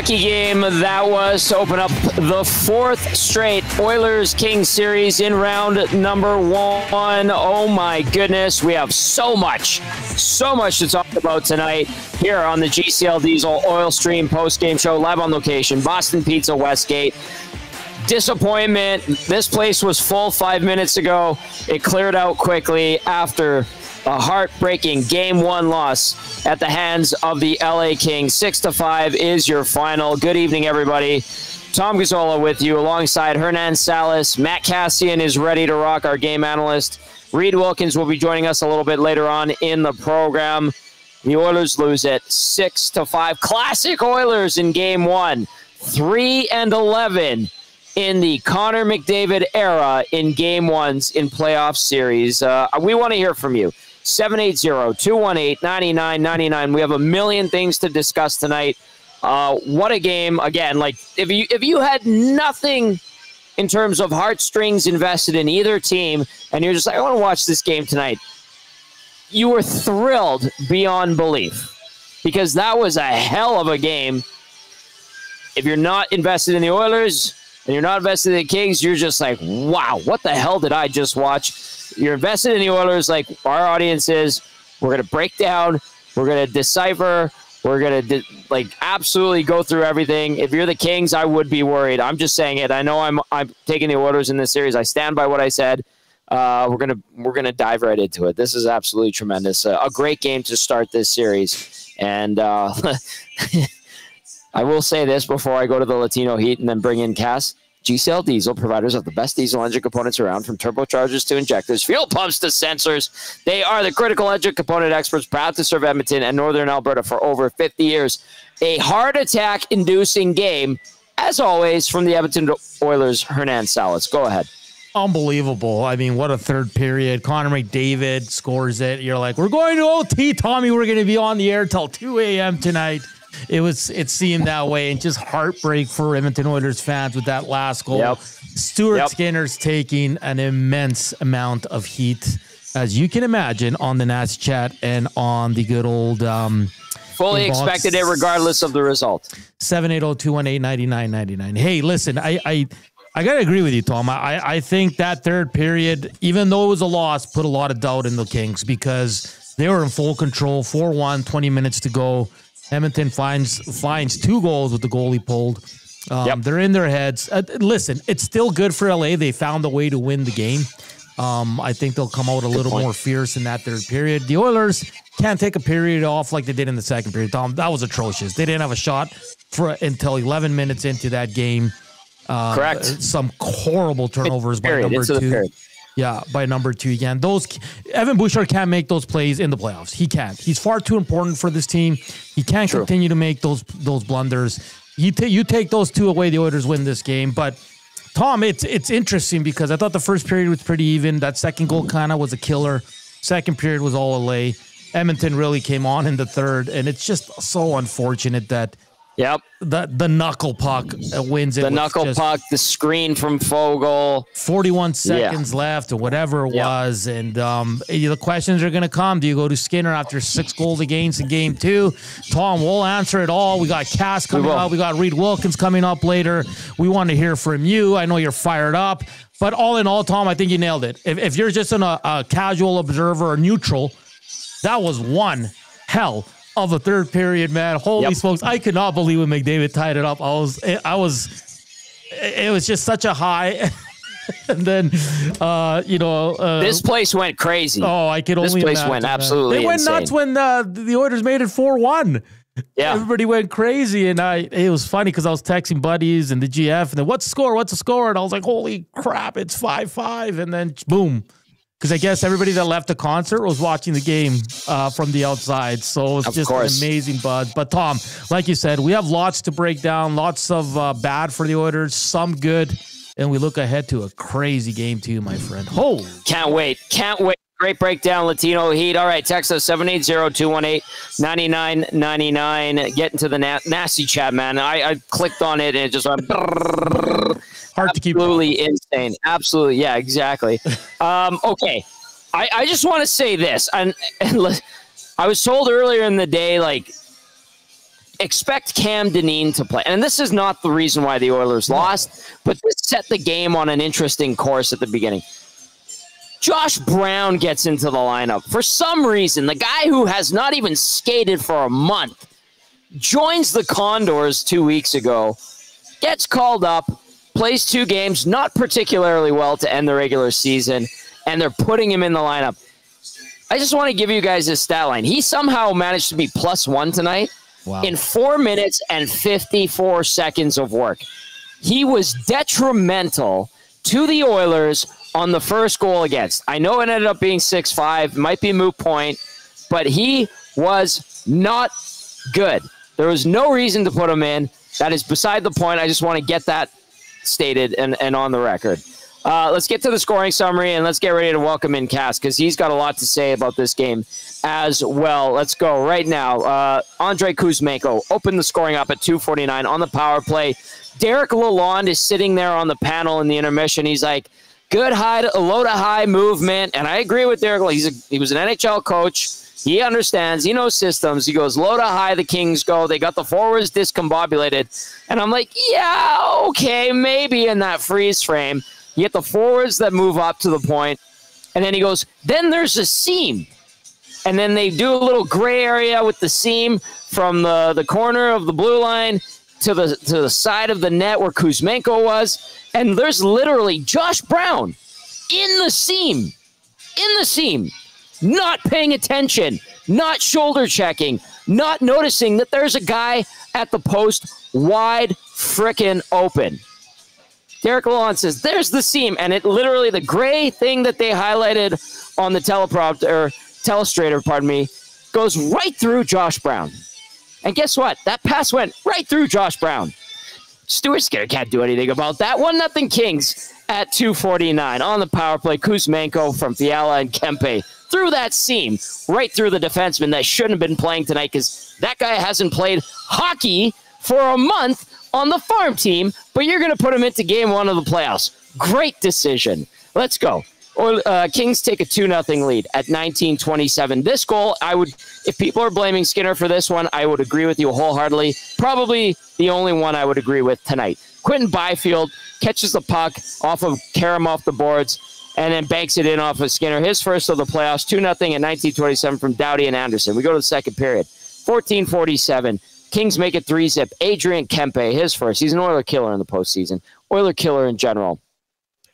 hockey game that was to open up the fourth straight Oilers-Kings series in round number 1. Oh my goodness, we have so much to talk about tonight here on the GCL Diesel Oil Stream post-game show, live on location, Boston Pizza Westgate. Disappointment. This place was full 5 minutes ago. It cleared out quickly after a heartbreaking Game 1 loss at the hands of the LA Kings. 6-5 is your final. Good evening, everybody. Tom Gazzola with you alongside Hernan, Salas. Matt Kassian is ready to rock, our game analyst. Reid Wilkins will be joining us a little bit later on in the program. The Oilers lose it 6-5. Classic Oilers in Game 1. 3-11 in the Connor McDavid era in Game 1s in playoff series. We want to hear from you. 780-218-9999. We have a million things to discuss tonight. What a game. Again, like if you had nothing in terms of heartstrings invested in either team and you're just like, I want to watch this game tonight, you were thrilled beyond belief because that was a hell of a game. If you're not invested in the Oilers and you're not invested in the Kings, you're just like, wow, what the hell did I just watch? You're invested in the Oilers like our audience is. We're going to break down. We're going to decipher. We're going to absolutely go through everything. If you're the Kings, I would be worried. I'm just saying it. I know I'm taking the Oilers in this series. I stand by what I said. We're gonna dive right into it. This is absolutely tremendous. A great game to start this series. And I will say this before I go to the Latino Heat and then bring in Cass. GCL Diesel, providers of the best diesel engine components around, from turbochargers to injectors, fuel pumps to sensors. They are the critical engine component experts, proud to serve Edmonton and Northern Alberta for over 50 years. A heart attack-inducing game, as always, from the Edmonton Oilers, Hernan Salas. Go ahead. Unbelievable. I mean, what a third period. Connor McDavid scores it. You're like, we're going to OT, Tommy. We're going to be on the air till 2 a.m. tonight. It seemed that way, and just heartbreak for Edmonton Oilers fans with that last goal. Yep. Stuart Skinner's taking an immense amount of heat, as you can imagine, on the Nats chat and on the good old fully expected it regardless of the result. 780-218-9999. Hey, listen, I gotta agree with you, Tom. I think that third period, even though it was a loss, put a lot of doubt in the Kings because they were in full control. 4-1, 20 minutes to go. Edmonton finds 2 goals with the goalie pulled. They're in their heads. Listen, it's still good for LA. They found a way to win the game. I think they'll come out a little more fierce in that third period. The Oilers can't take a period off like they did in the second period. Tom, that was atrocious. They didn't have a shot until 11 minutes into that game. Correct. Some horrible turnovers by number 2. Yeah, by number 2 again. Evan Bouchard can't make those plays in the playoffs. He can't. He's far too important for this team. He can't continue to make those blunders. You take those 2 away, the Oilers win this game. But Tom, it's interesting because I thought the first period was pretty even. That second goal kind of was a killer. Second period was all LA. Edmonton really came on in the third, and it's just so unfortunate that the knuckle puck wins it. The knuckle puck, the screen from Fogle. 41 seconds left or whatever it was. And the questions are going to come. Do you go to Skinner after 6 goals against in Game 2? Tom, we'll answer it all. We got Cass coming up. We got Reid Wilkins coming up later. We want to hear from you. I know you're fired up. But all in all, Tom, I think you nailed it. If you're just a casual observer or neutral, that was one hell of a third period, man. Holy smokes. I could not believe when McDavid tied it up. It was just such a high. And then, this place went crazy. Oh, I could only imagine. This place went absolutely insane. They went nuts when the Oilers made it 4-1. Yeah. Everybody went crazy. And it was funny because I was texting buddies and the GF and then, what's the score? What's the score? And I was like, holy crap, it's 5-5. And then boom. Because I guess everybody that left the concert was watching the game from the outside. So it's just an amazing buzz. But, Tom, like you said, we have lots to break down, lots of bad for the Oilers, some good, and we look ahead to a crazy game too, my friend. Holy. Can't wait. Great breakdown, Latino Heat. All right, text us 780-218-9999. Get into the nasty chat, man. I clicked on it, and it just went... Hard to keep. Absolutely insane. Absolutely. Yeah, exactly. Okay. I just want to say this. And I was told earlier in the day, like, expect Cam Dineen to play. And this is not the reason why the Oilers lost, but this set the game on an interesting course at the beginning. Josh Brown gets into the lineup. For some reason, the guy who has not even skated for a month joins the Condors 2 weeks ago, gets called up, plays 2 games, not particularly well to end the regular season, and they're putting him in the lineup. I just want to give you guys his stat line. He somehow managed to be +1 tonight in 4 minutes and 54 seconds of work. He was detrimental to the Oilers on the first goal against. I know it ended up being 6-5, might be a moot point, but he was not good. There was no reason to put him in. That is beside the point. I just want to get that stated and on the record. Let's get to the scoring summary, and let's get ready to welcome in Cass, because he's got a lot to say about this game as well. Let's go right now. Andrei Kuzmenko opened the scoring up at 2:49 on the power play. Derek Lalonde is sitting there on the panel in the intermission. He's like, good low to high movement, and I agree with Derek. He was an NHL coach. He understands. He knows systems. He goes low to high, the Kings go. They got the forwards discombobulated. And I'm like, yeah, okay, maybe in that freeze frame. You get the forwards that move up to the point. And then he goes, then there's a seam. And then they do a little gray area with the seam from the corner of the blue line to the side of the net where Kuzmenko was. And there's literally Josh Brown in the seam. Not paying attention, not shoulder checking, not noticing that there's a guy at the post wide frickin' open. Derek Lalonde says, there's the seam. And it literally, the gray thing that they highlighted on the telestrator, goes right through Josh Brown. And guess what? That pass went right through Josh Brown. Stuart Skinner can't do anything about that. 1-0 Kings at 2:49 on the power play. Kuzmenko from Fiala and Kempe through that seam, right through the defenseman that shouldn't have been playing tonight, because that guy hasn't played hockey for a month on the farm team, but you're going to put him into game 1 of the playoffs. Great decision. Let's go. Kings take a 2-0 lead at 19:27. This goal, if people are blaming Skinner for this one, I would agree with you wholeheartedly. Probably the only one I would agree with tonight. Quinton Byfield catches the puck off of Karam off the boards and then banks it in off of Skinner. His first of the playoffs, 2-0 at 19:27 from Doughty and Anderson. We go to the second period. 14:47. Kings make it 3-zip. Adrian Kempe, his first. He's an Oiler killer in the postseason. Oiler killer in general.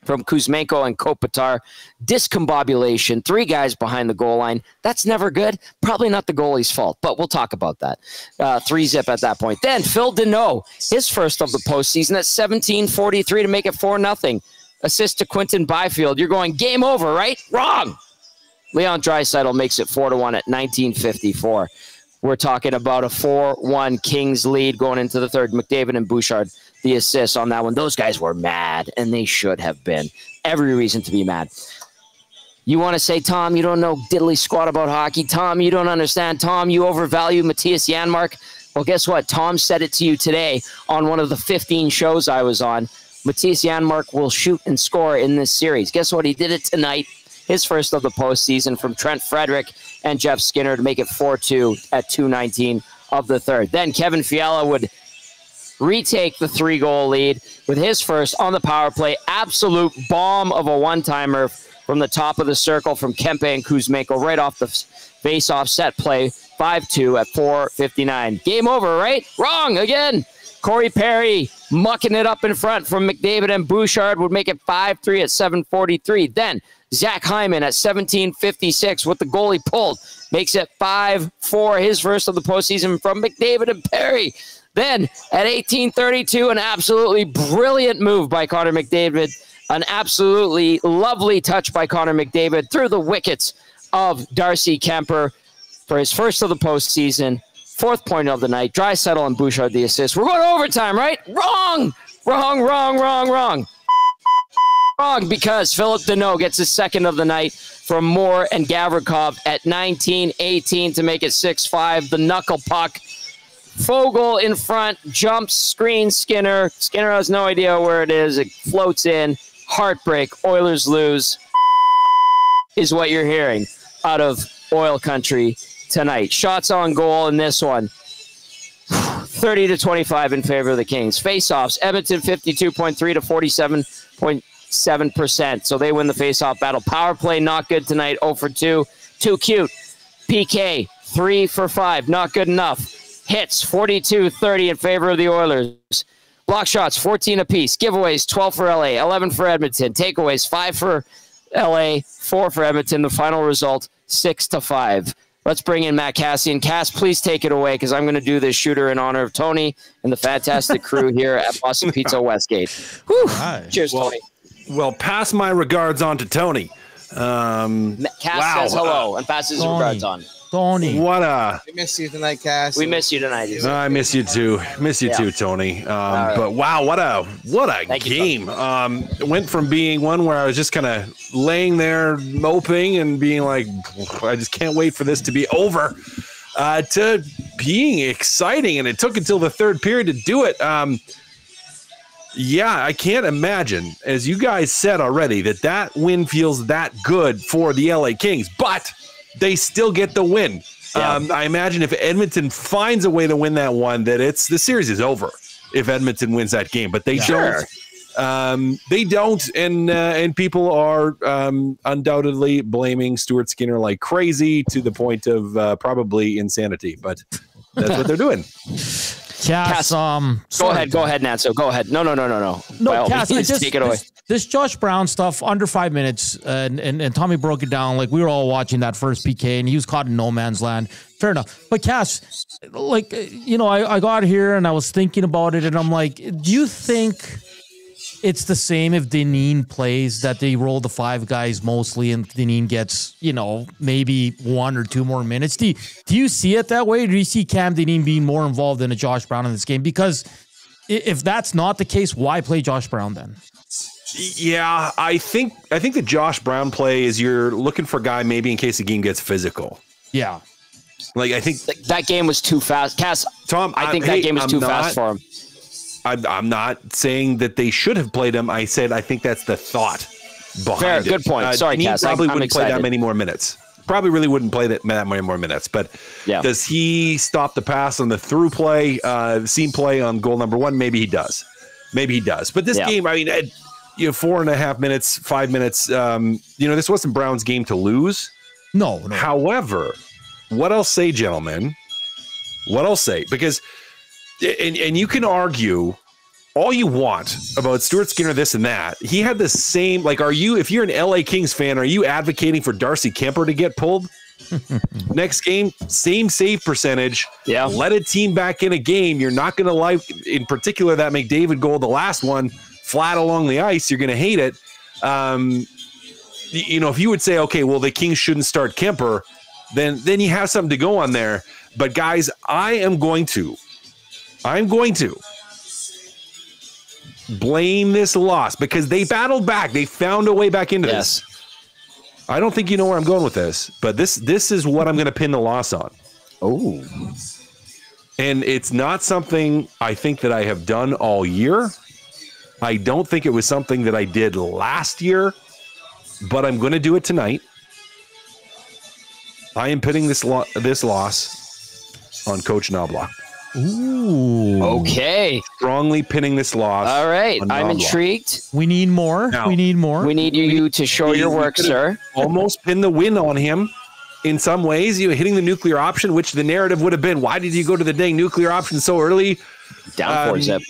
From Kuzmenko and Kopitar. Discombobulation. 3 guys behind the goal line. That's never good. Probably not the goalie's fault, but we'll talk about that. 3-zip at that point. Then Phillip Danault, his first of the postseason at 17:43 to make it 4-0. Assist to Quinton Byfield. You're going game over, right? Wrong. Leon Draisaitl makes it 4-1 at 19:54. We're talking about a 4-1 Kings lead going into the third. McDavid and Bouchard, the assists on that one. Those guys were mad, and they should have been. Every reason to be mad. You want to say, Tom, you don't know diddly squat about hockey. Tom, you don't understand. Tom, you overvalue Matthias Janmark. Well, guess what? Tom said it to you today on one of the 15 shows I was on. Matthias Janmark will shoot and score in this series. Guess what? He did it tonight. His first of the postseason from Trent Frederick and Jeff Skinner to make it 4-2 at 2:19 of the third. Then Kevin Fiala would retake the 3-goal lead with his first on the power play. Absolute bomb of a one-timer from the top of the circle from Kempe and Kuzmenko right off the face-off set play. 5-2 at 4:59. Game over, right? Wrong again. Corey Perry mucking it up in front from McDavid and Bouchard would make it 5-3 at 7:43. Then Zach Hyman at 17:56 with the goalie pulled makes it 5-4, his first of the postseason from McDavid and Perry. Then at 18:32, an absolutely brilliant move by Connor McDavid, an absolutely lovely touch by Connor McDavid through the wickets of Darcy Kemper for his first of the postseason. 4th point of the night. Draisaitl and Bouchard the assist. We're going to overtime, right? Wrong! Wrong, because Phillip Danault gets his second of the night from Moore and Gavrikov at 19:18 to make it 6-5. The knuckle puck. Fogle in front, jumps, screens Skinner. Skinner has no idea where it is. It floats in. Heartbreak. Oilers lose is what you're hearing out of Oil Country tonight. Shots on goal in this one. 30-25 in favor of the Kings. Face-offs, Edmonton 52.3 to 47.7%. So they win the face-off battle. Power play, not good tonight, 0 for 2. Too cute. PK, 3 for 5, not good enough. Hits, 42-30 in favor of the Oilers. Block shots, 14 apiece. Giveaways, 12 for LA, 11 for Edmonton. Takeaways, 5 for LA, 4 for Edmonton. The final result, 6-5. Let's bring in Matt Kassian. Cass, please take it away because I'm going to do this shooter in honor of Tony and the fantastic crew here at Boston Pizza Westgate. Whew. Right. Cheers, Tony. Well, pass my regards on to Tony. Cass says hello and passes his regards on. Tony. We miss you tonight, Cass. We miss you tonight. I miss you too. Miss you too, Tony. Right. But wow, what a game. Went from being one where I was just kind of laying there moping and being like, I just can't wait for this to be over, to being exciting. And it took until the third period to do it. Yeah, I can't imagine, as you guys said already, that win feels that good for the LA Kings, but they still get the win. Yeah. I imagine if Edmonton finds a way to win that one, that the series is over if Edmonton wins that game. But they don't. They don't, and people are undoubtedly blaming Stuart Skinner like crazy to the point of probably insanity. But that's what they're doing. Cass, go ahead, Natso. Go ahead. No. Cass, take it away. This Josh Brown stuff, under 5 minutes, and Tommy broke it down. Like, we were all watching that first PK, and he was caught in no man's land. Fair enough. But Cass, like, I got here, and I was thinking about it, and I'm like, do you think it's the same if Danault plays, that they roll the 5 guys mostly, and Danault gets, maybe 1 or 2 more minutes? Do you see it that way? Or do you see Cam Danault being more involved than a Josh Brown in this game? Because if that's not the case, why play Josh Brown then? Yeah, I think the Josh Brown play is you're looking for a guy maybe in case the game gets physical. Yeah. Like, I think that game was too fast. Cass, Tom, I think that game was too fast for him. I'm not saying that they should have played him. I said I think that's the thought behind it. Good point. Sorry, Cass. Probably wouldn't play that many more minutes. Probably really wouldn't play that many more minutes. But does he stop the pass on the through play, seam play on goal number 1? Maybe he does. But this game, I mean, 4.5 minutes, 5 minutes. This wasn't Brown's game to lose. No. However, what I'll say, gentlemen, because. And you can argue all you want about Stuart Skinner, this and that. He had the same, like, if you're an LA Kings fan, are you advocating for Darcy Kemper to get pulled? Next game, same save percentage. Yeah. Let a team back in a game. You're not going to like, in particular, that McDavid goal, the last one, flat along the ice. You're going to hate it. If you would say, okay, well, the Kings shouldn't start Kemper, then you have something to go on there. But guys, I'm going to blame this loss because they battled back. They found a way back into this. I don't think you know where I'm going with this, but this is what I'm going to pin the loss on. Oh. And it's not something I think that I have done all year. I don't think it was something that I did last year, but I'm going to do it tonight. I am pinning this loss on Coach Knoblauch. Ooh. Okay. Strongly pinning this loss. All right. I'm intrigued. We need more. We need you to show your work, sir. Almost pin the win on him in some ways. Hitting the nuclear option, which the narrative would have been, why did you go to the dang nuclear option so early? Down 4 zip.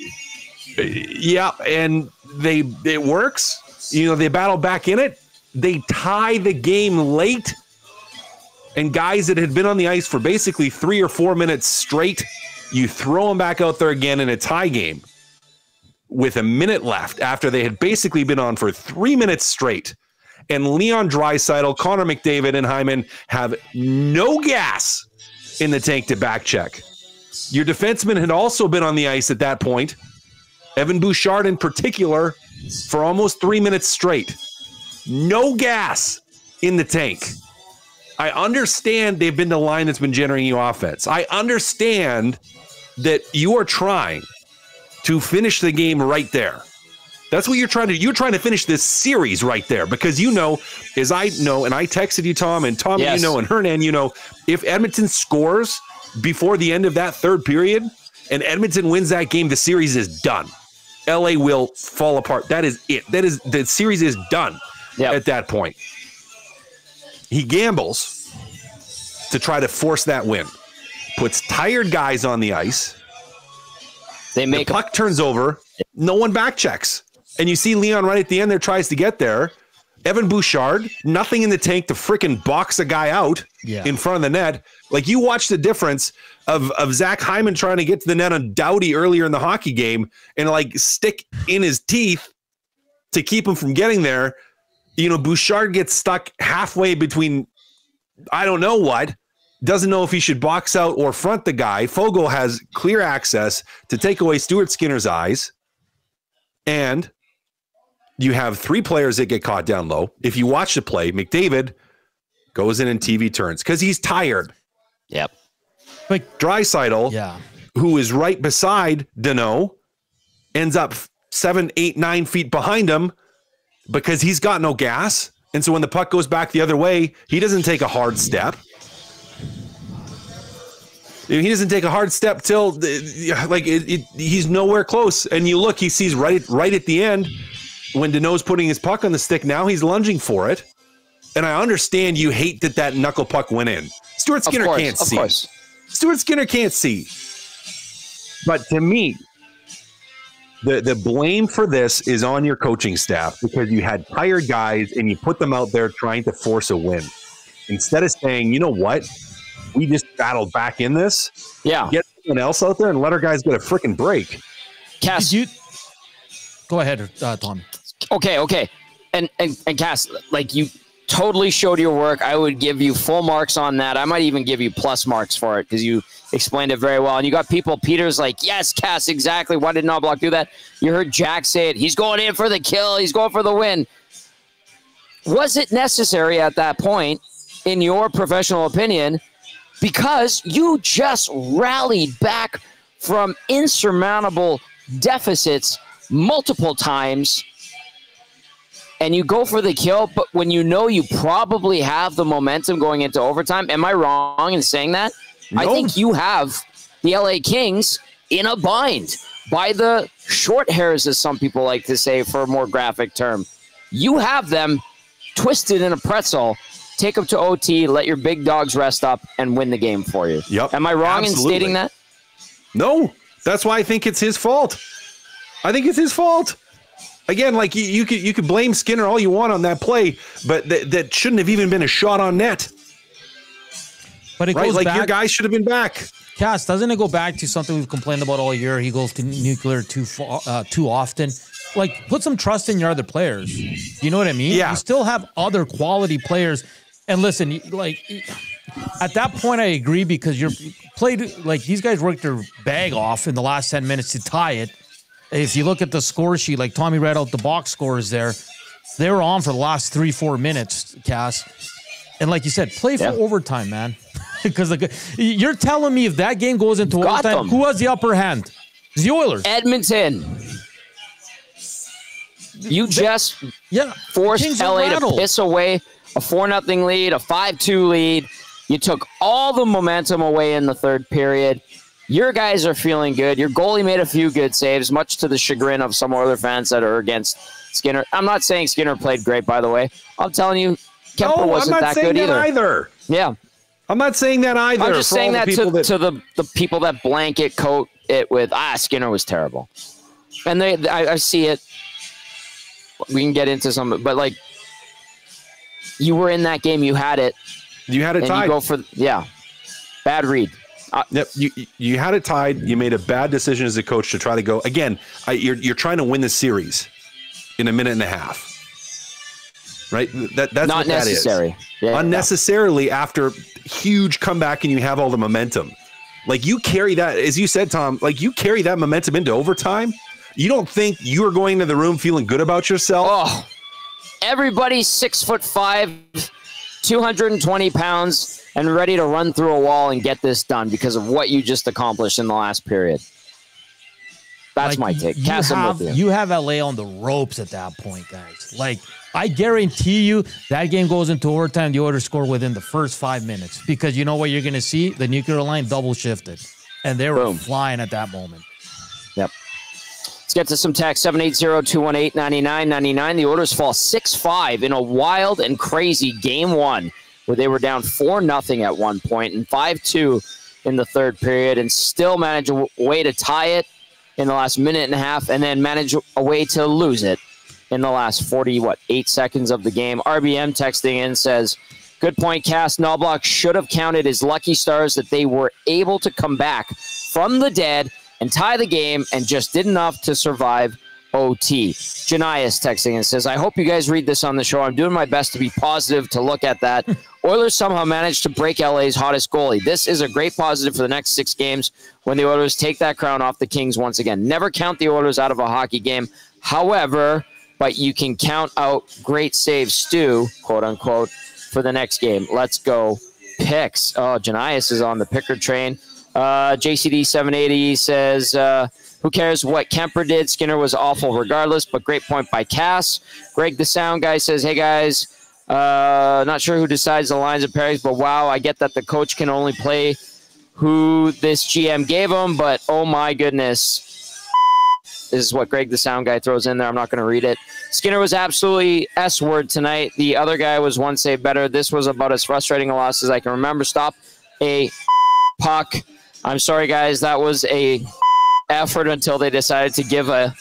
Yeah, and it works. They battle back in it. They tie the game late. And guys that had been on the ice for basically 3 or 4 minutes straight, you throw them back out there again in a tie game with a minute left after they had basically been on for 3 minutes straight. And Leon Draisaitl, Connor McDavid, and Hyman have no gas in the tank to back check. Your defenseman had also been on the ice at that point, Evan Bouchard in particular, for almost 3 minutes straight. No gas in the tank. I understand they've been the line that's been generating you offense. I understand that you are trying to finish the game right there. That's what you're trying to do. You're trying to finish this series right there because as I know, and I texted you, Tom, and and Hernan, if Edmonton scores before the end of that third period, and Edmonton wins that game, the series is done. LA will fall apart. That is it. The series is done at that point. He gambles to try to force that win. Puts tired guys on the ice. The puck turns over. No one back checks. And you see Leon right at the end there tries to get there. Evan Bouchard, nothing in the tank to freaking box a guy out in front of the net. Like, you watch the difference of Zach Hyman trying to get to the net on Doughty earlier in the hockey game and like stick in his teeth to keep him from getting there. You know, Bouchard gets stuck halfway between, I don't know what, doesn't know if he should box out or front the guy. Fogle has clear access to take away Stuart Skinner's eyes. And you have 3 players that get caught down low. If you watch the play, McDavid goes in and TV turns because he's tired. Yep. But Draisaitl, who is right beside Danault, ends up 7, 8, 9 feet behind him because he's got no gas. And so when the puck goes back the other way, he doesn't take a hard step. He doesn't take a hard step till he's nowhere close. And you look, he sees right at the end when Danault's putting his puck on the stick. Now he's lunging for it. And I understand you hate that knuckle puck went in. Stuart Skinner can't see. Stuart Skinner can't see. But to me, the blame for this is on your coaching staff because you had tired guys and you put them out there trying to force a win. Instead of saying, you know what? We just battled back in this. Yeah. Get someone else out there and let our guys get a freaking break. Cass, go ahead, Tom. Okay. And Cass, like, you totally showed your work. I would give you full marks on that. I might even give you plus marks for it because you explained it very well. And you got Peter's like, yes, Cass, exactly. Why did Knoblauch do that? You heard Jack say it. He's going in for the kill. He's going for the win. Was it necessary at that point, in your professional opinion, because you just rallied back from insurmountable deficits multiple times and you go for the kill, but when you know you probably have the momentum going into overtime, am I wrong in saying that? No. I think you have the LA Kings in a bind by the short hairs, as some people like to say for a more graphic term. You have them twisted in a pretzel. Take them to OT, let your big dogs rest up, and win the game for you. Yep. Am I wrong in stating that? No. That's why I think it's his fault. I think it's his fault. Again, like you could blame Skinner all you want on that play, but that shouldn't have even been a shot on net. But it goes back, your guys should have been back. Cass, doesn't it go back to something we've complained about all year? He goes to nuclear too often. Like, put some trust in your other players. You know what I mean? Yeah. You still have other quality players. And listen, like, at that point, I agree because you're played, like, these guys worked their bag off in the last 10 minutes to tie it. If you look at the score sheet, like Tommy read out the box scores there, they were on for the last 3-4 minutes, Cass. And like you said, play for overtime, man. Because you're telling me if that game goes into overtime, who has the upper hand? It's the Oilers. Edmonton. You just forced LA to piss away a 4-0 lead, a 5-2 lead. You took all the momentum away in the third period. Your guys are feeling good. Your goalie made a few good saves, much to the chagrin of some Oilers fans that are against Skinner. I'm not saying Skinner played great, by the way. I'm telling you, Kemper wasn't that good either. Yeah. I'm not saying that either. I'm just saying that to the people that blanket coat it with, Skinner was terrible. And I see it. We can get into some, but like, you were in that game, you had it. You had it tied. You go for, bad read. Yep, you had it tied. You made a bad decision as a coach to try to go again. You're trying to win the series in a minute and a half, right? That's not what necessary. That is. Yeah, unnecessarily after huge comeback and you have all the momentum. Like, you carry that, as you said, Tom. Like, you carry that momentum into overtime. You don't think you are going to the room feeling good about yourself? Oh, everybody's 6'5", 220 pounds. And ready to run through a wall and get this done because of what you just accomplished in the last period. That's my take. You have LA on the ropes at that point, guys. Like, I guarantee you that game goes into overtime, the Oilers score within the first 5 minutes because you know what you're going to see? The nuclear line double shifted. and they were flying at that moment. Yep. Let's get to some text. 780-218-9999. The Oilers fall 6-5 in a wild and crazy Game 1, where they were down 4-0 at one point and 5-2 in the third period, and still manage a way to tie it in the last minute and a half, and then manage a way to lose it in the last 8 seconds of the game. RBM texting in says, good point, Cass. Knoblauch should have counted his lucky stars that they were able to come back from the dead and tie the game, and just did enough to survive OT. Janias texting and says, I hope you guys read this on the show. I'm doing my best to be positive to look at that. Oilers somehow managed to break LA's hottest goalie. This is a great positive for the next 6 games when the Oilers take that crown off the Kings once again. Never count the Oilers out of a hockey game. However, but you can count out great save Stu, quote unquote, for the next game. Let's go picks. Oh, Janias is on the picker train. JCD 780 says, who cares what Kemper did? Skinner was awful regardless, but great point by Cass. Greg the Sound Guy says, hey guys, not sure who decides the lines of pairings, but wow, I get that the coach can only play who this GM gave him, but oh my goodness. This is what Greg the Sound Guy throws in there. I'm not going to read it. Skinner was absolutely S-word tonight. The other guy was one save better. This was about as frustrating a loss as I can remember. Stop a puck. I'm sorry, guys. That was a effort until they decided to give a,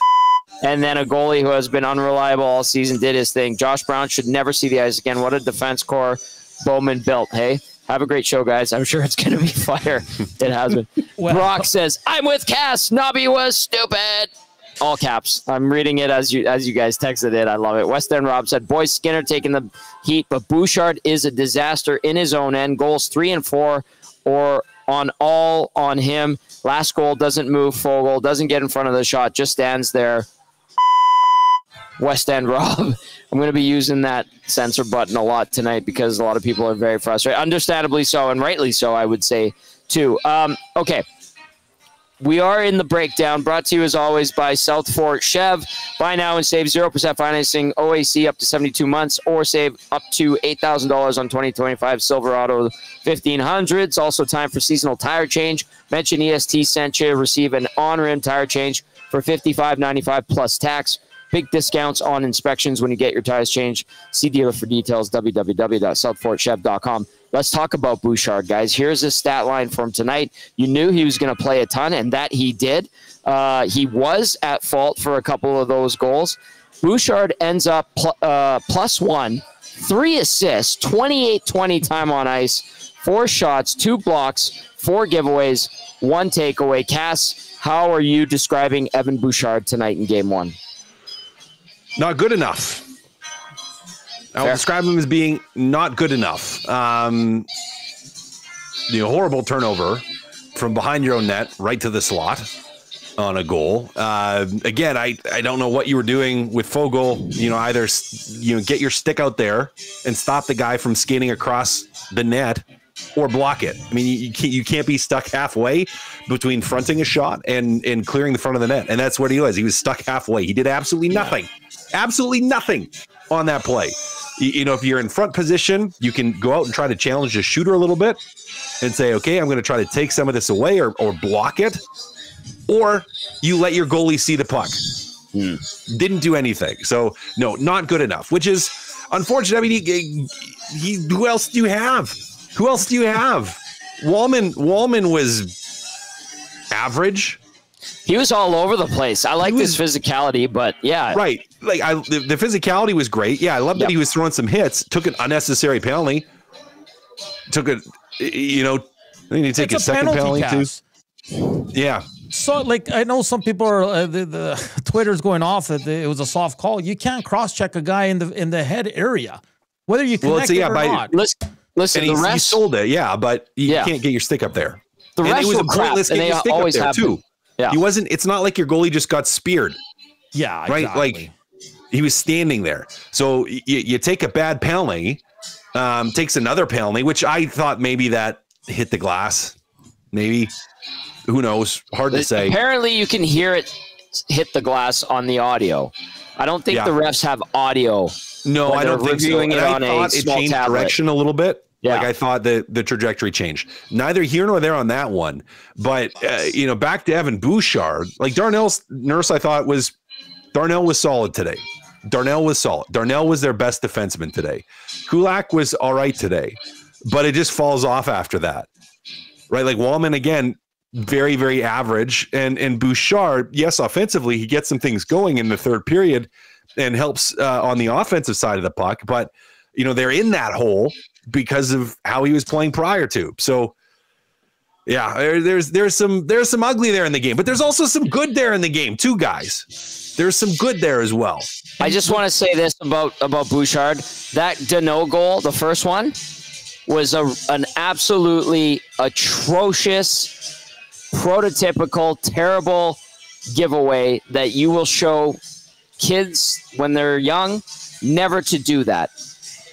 and then a goalie who has been unreliable all season did his thing. Josh Brown should never see the ice again. What a defense core Bowman built. Hey, have a great show, guys. I'm sure it's going to be fire. It has been. Well, Brock says, I'm with Cass. Nobby was stupid. All caps. I'm reading it as you guys texted it. I love it. West End Rob said, boys, Skinner taking the heat, but Bouchard is a disaster in his own end. Goals 3 and 4 or on him. Last goal doesn't move. Fogle doesn't get in front of the shot. Just stands there. West End Rob. I'm going to be using that censor button a lot tonight because a lot of people are very frustrated. Understandably so, and rightly so, I would say, too. Okay. We are in the breakdown, brought to you as always by South Fort Chev. Buy now and save 0% financing, OAC up to 72 months, or save up to $8,000 on 2025 Silverado 1500s. Also time for seasonal tire change. Mention EST sent you, receive an on-rim tire change for $55.95 plus tax. Big discounts on inspections when you get your tires changed. See dealer for details, www.southfortchev.com. Let's talk about Bouchard, guys. Here's his stat line from tonight. You knew he was going to play a ton, and that he did. He was at fault for a couple of those goals. Bouchard ends up +1, 3 assists, 28-20 time on ice, 4 shots, 2 blocks, 4 giveaways, 1 takeaway. Cass, how are you describing Evan Bouchard tonight in Game 1? Not good enough. I'll describe him as being not good enough. Horrible turnover from behind your own net right to the slot on a goal. Again, I don't know what you were doing with Fogle. Either get your stick out there and stop the guy from skating across the net, or block it. I mean, you can't be stuck halfway between fronting a shot and clearing the front of the net. And that's what he was. He was stuck halfway. He did absolutely nothing. Absolutely nothing on that play. If you're in front position, you can go out and try to challenge the shooter a little bit and say, okay, I'm going to try to take some of this away or block it. Or you let your goalie see the puck. Didn't do anything. So, no, not good enough, which is unfortunate. I mean, who else do you have? Who else do you have? Wallman was average. He was all over the place. I like his physicality, but yeah. Right. Like the physicality was great. Yeah, I love that he was throwing some hits, took an unnecessary penalty. Took a, I think he take a second penalty too. Yeah. So, I know some people are the Twitter's going off that it was a soft call. You can't cross-check a guy in the head area, whether you connect it or not. Listen, the rest, he sold it, but you can't get your stick up there. The rest was pointless getting your stick up there too. Yeah. He wasn't. It's not like your goalie just got speared. Yeah, right. Exactly. Like he was standing there. So you take a bad penalty, takes another penalty, which I thought maybe that hit the glass. Maybe, who knows? Hard to say. Apparently, you can hear it hit the glass on the audio. I don't think the refs have audio. No, I don't think so. Reviewing it on a small tablet. Direction a little bit. Yeah. Like I thought that the trajectory changed. Neither here nor there on that one. But back to Evan Bouchard. Like Darnell's Nurse, I thought Darnell was solid today. Darnell was solid. Darnell was their best defenseman today. Kulak was all right today, but it just falls off after that, right? Like Wallman again, very, very average, and Bouchard, yes, offensively he gets some things going in the third period and helps on the offensive side of the puck, but they're in that hole because of how he was playing prior to. So yeah, there's some ugly there in the game, but there's also some good there in the game too, guys. There's some good there as well. I just want to say this about Bouchard. That Danault goal, the first one, was an absolutely atrocious, prototypical, terrible giveaway that you will show kids when they're young never to do that.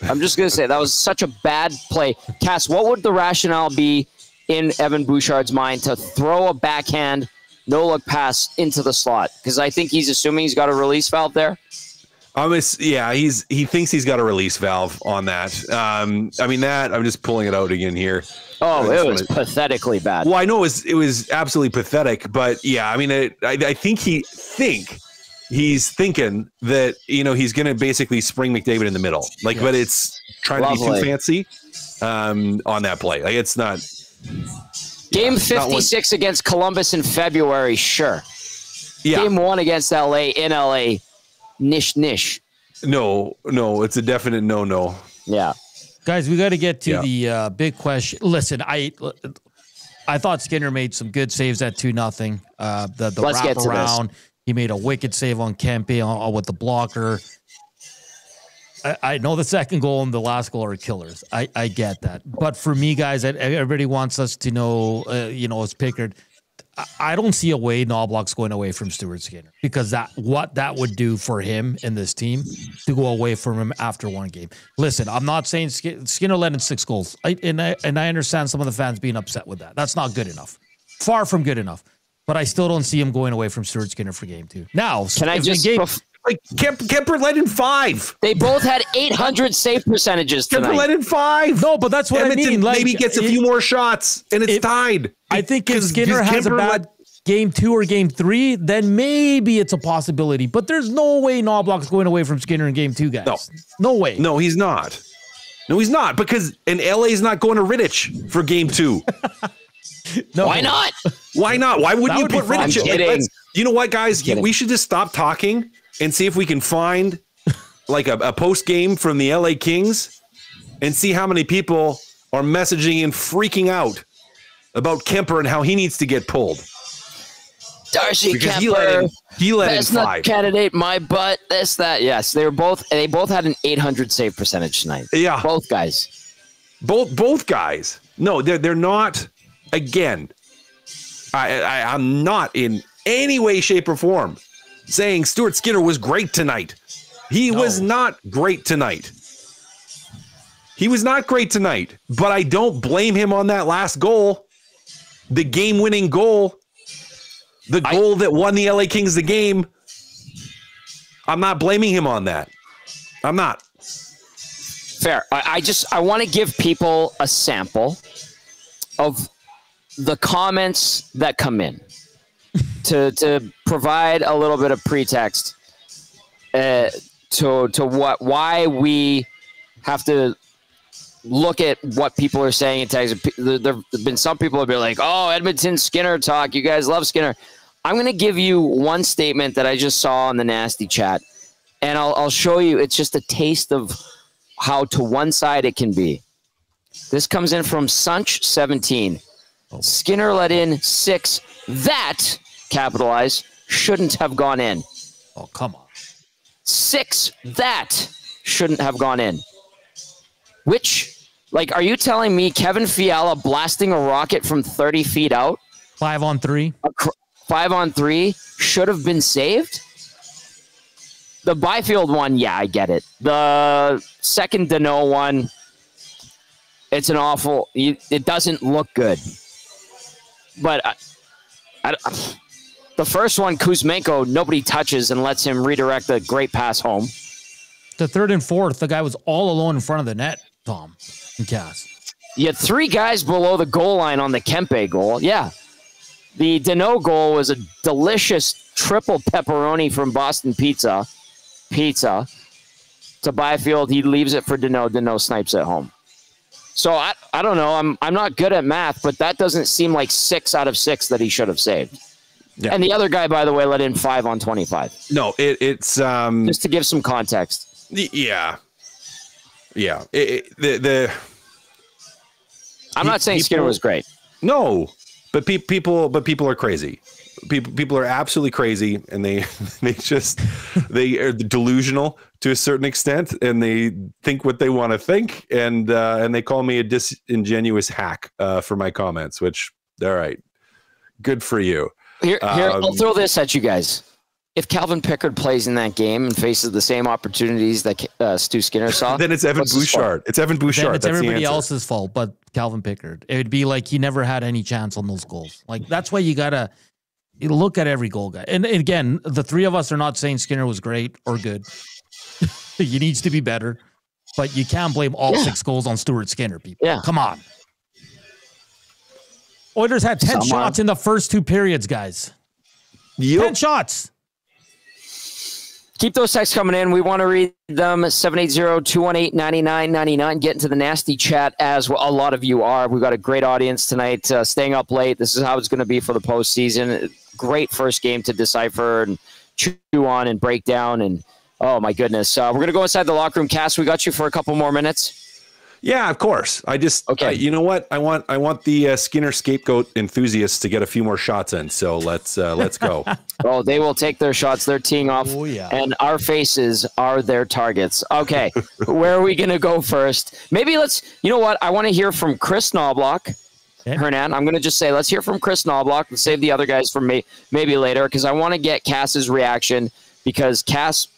I'm just going to say that was such a bad play. Cass, what would the rationale be in Evan Bouchard's mind to throw a backhand no-look pass into the slot? Because I think he's assuming he's got a release valve there. He thinks he's got a release valve on that. I'm just pulling it out again here. Oh, it was pathetically bad. Well, I know it was absolutely pathetic, but yeah, I think he's thinking that he's going to basically spring McDavid in the middle, but it's trying to be too fancy on that play. Like it's not. Game 56 against Columbus in February, sure. Yeah. Game 1 against LA in LA, nish. No, it's a definite no. Yeah. Guys, we got to get to the big question. Listen, I thought Skinner made some good saves at 2-0. The Let's get to wraparound, he made a wicked save on Kempe with the blocker. I know the second goal and the last goal are killers. I get that. But for me, guys, everybody wants us to know, as Pickard, I don't see a way Knoblauch's going away from Stuart Skinner because what that would do for him and this team to go away from him after one game. Listen, I'm not saying Skinner led in 6 goals. And I understand some of the fans being upset with that. That's not good enough. Far from good enough. But I still don't see him going away from Stuart Skinner for game 2. Now, can I just... Kemper led in 5. They both had 800 save percentages tonight. Kemper led in 5. No, but that's what Edmonton I mean. Maybe gets a few more shots, and it's tied. I think if Skinner has a bad game 2 or game 3, then maybe it's a possibility. But there's no way Knoblauch's going away from Skinner in game 2, guys. No way. No, he's not. Because LA's not going to Rittich for game 2. No. Why not? Why not? Why wouldn't you put Rittich in? You know what, guys? We should just stop talking and see if we can find a post game from the LA Kings and see how many people are messaging and freaking out about Kemper and how he needs to get pulled. Darcy because Kemper, he let in 5. Candidate, my butt, this, that. Yes, they both had an 800 save percentage tonight. Yeah. Both guys. Both guys. No, they're not. Again, I'm not in any way, shape, or form saying Stuart Skinner was great tonight. He was not great tonight. But I don't blame him on that last goal. The game-winning goal. The goal that won the LA Kings the game. I'm not blaming him on that. I'm not. Fair. I want to give people a sample of the comments that come in to provide a little bit of pretext to why we have to look at what people are saying in text. There have been some people that be like, "Oh, Edmonton Skinner talk. You guys love Skinner." I'm going to give you one statement that I just saw on the nasty chat, and I'll show you. It's just a taste of how to one side it can be. This comes in from Sunch17. Skinner let in 6 that, capitalize, shouldn't have gone in. Oh, come on. 6 that shouldn't have gone in. Which, are you telling me Kevin Fiala blasting a rocket from 30 feet out? 5-on-3. 5-on-3 should have been saved? The Byfield one, yeah, I get it. The second Danault one, it's an awful... It doesn't look good. But the first one, Kuzmenko, nobody touches and lets him redirect a great pass home. The third and fourth, the guy was all alone in front of the net, Tom and Cass. You had 3 guys below the goal line on the Kempe goal. Yeah. The Danault goal was a delicious triple pepperoni from Boston Pizza. To Byfield, he leaves it for Danault. Danault snipes it home. So I don't know. I'm not good at math, but that doesn't seem like 6 out of 6 that he should have saved. Yeah. And the other guy, by the way, let in 5 on 25. No, it's just to give some context. Yeah. I'm not saying Skinner was great. No, but people are crazy. People are absolutely crazy, and they are delusional to a certain extent, and they think what they want to think, and they call me a disingenuous hack for my comments. Which, all right, good for you. Here, I'll throw this at you guys. If Calvin Pickard plays in that game and faces the same opportunities that Stu Skinner saw, then it's Evan Bouchard. It's Evan Bouchard. Then it's everybody else's fault, but Calvin Pickard. It would be like he never had any chance on those goals. Like, that's why you gotta look at every goal guy. And again, the 3 of us are not saying Skinner was great or good. He needs to be better, but you can't blame all 6 goals on Stuart Skinner. People, come on. Oilers had 10 shots in the first 2 periods, guys. 10 shots. Keep those texts coming in. We want to read them. 780-218-9999. Get into the nasty chat as well. A lot of you are. We've got a great audience tonight. Staying up late. This is how it's going to be for the postseason. Great first game to decipher and chew on and break down. And oh my goodness, we're going to go inside the locker room. Cass, we got you for a couple more minutes. Yeah, of course. I just you know what? I want the Skinner scapegoat enthusiasts to get a few more shots in. So let's go. Oh, they will take their shots. They're teeing off, and our faces are their targets. Okay, where are we going to go first? Maybe let's. You know what? I want to hear from Kris Knoblauch. Hernan, I'm going to just say let's hear from Kris Knoblauch and save the other guys for maybe later, because I want to get Cass's reaction, because Cass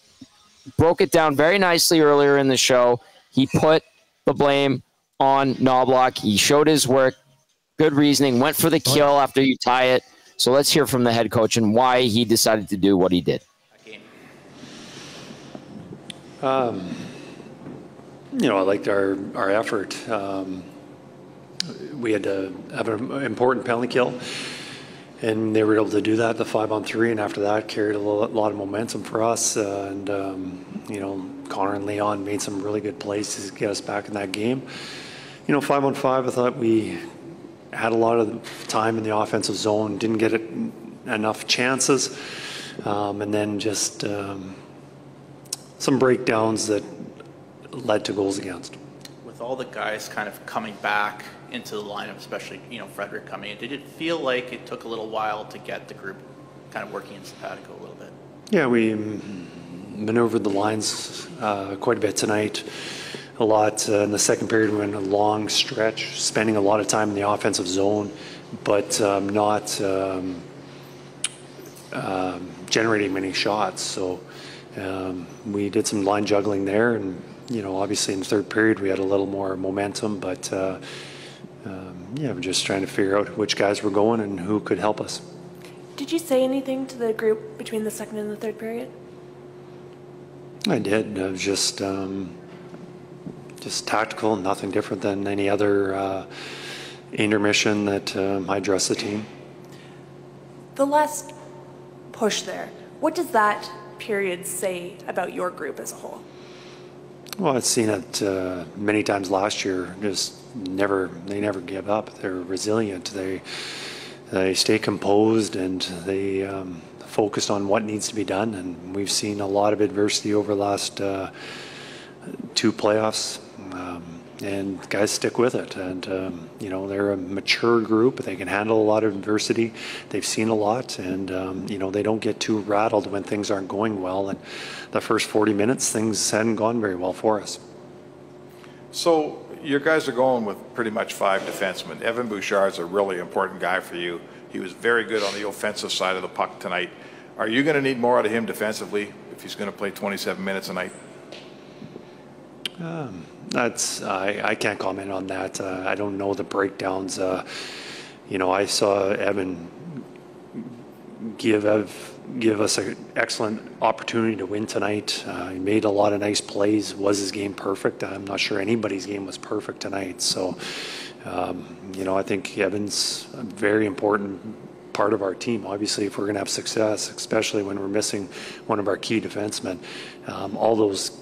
broke it down very nicely earlier in the show. He put the blame on Knoblauch. He showed his work, good reasoning, went for the kill after you tie it. So let's hear from the head coach and why he decided to do what he did. I liked our effort. We had to have an important penalty kill, and they were able to do that, the 5-on-3, and after that carried a lot of momentum for us. Connor and Leon made some really good plays to get us back in that game. 5-on-5, I thought we had a lot of time in the offensive zone, didn't get enough chances, and then just some breakdowns that led to goals against. With all the guys kind of coming back into the lineup, especially Frederick coming in, did it feel like it took a little while to get the group kind of working in simpatico a little bit? Yeah, we maneuvered the lines quite a bit tonight. A lot in the second period. We went a long stretch, spending a lot of time in the offensive zone, but not generating many shots. So we did some line juggling there, and obviously in the third period we had a little more momentum, but we're just trying to figure out which guys were going and who could help us. Did you say anything to the group between the second and the third period? I did. It was just tactical, nothing different than any other intermission that I addressed the team. The last push there, what does that period say about your group as a whole? Well, I've seen it many times last year. They never give up. They're resilient. They stay composed, and they focused on what needs to be done. And we've seen a lot of adversity over the last 2 playoffs, and guys stick with it. And they're a mature group. They can handle a lot of adversity. They've seen a lot, and they don't get too rattled when things aren't going well. And the first 40 minutes, things hadn't gone very well for us. So your guys are going with pretty much 5 defensemen. Evan Bouchard is a really important guy for you. He was very good on the offensive side of the puck tonight. Are you going to need more out of him defensively if he's going to play 27 minutes a night? I can't comment on that. I don't know the breakdowns. I saw Evan give give us an excellent opportunity to win tonight. He made a lot of nice plays. Was his game perfect? I'm not sure anybody's game was perfect tonight. So, I think Evan's a very important part of our team. Obviously, if we're going to have success, especially when we're missing one of our key defensemen, all those,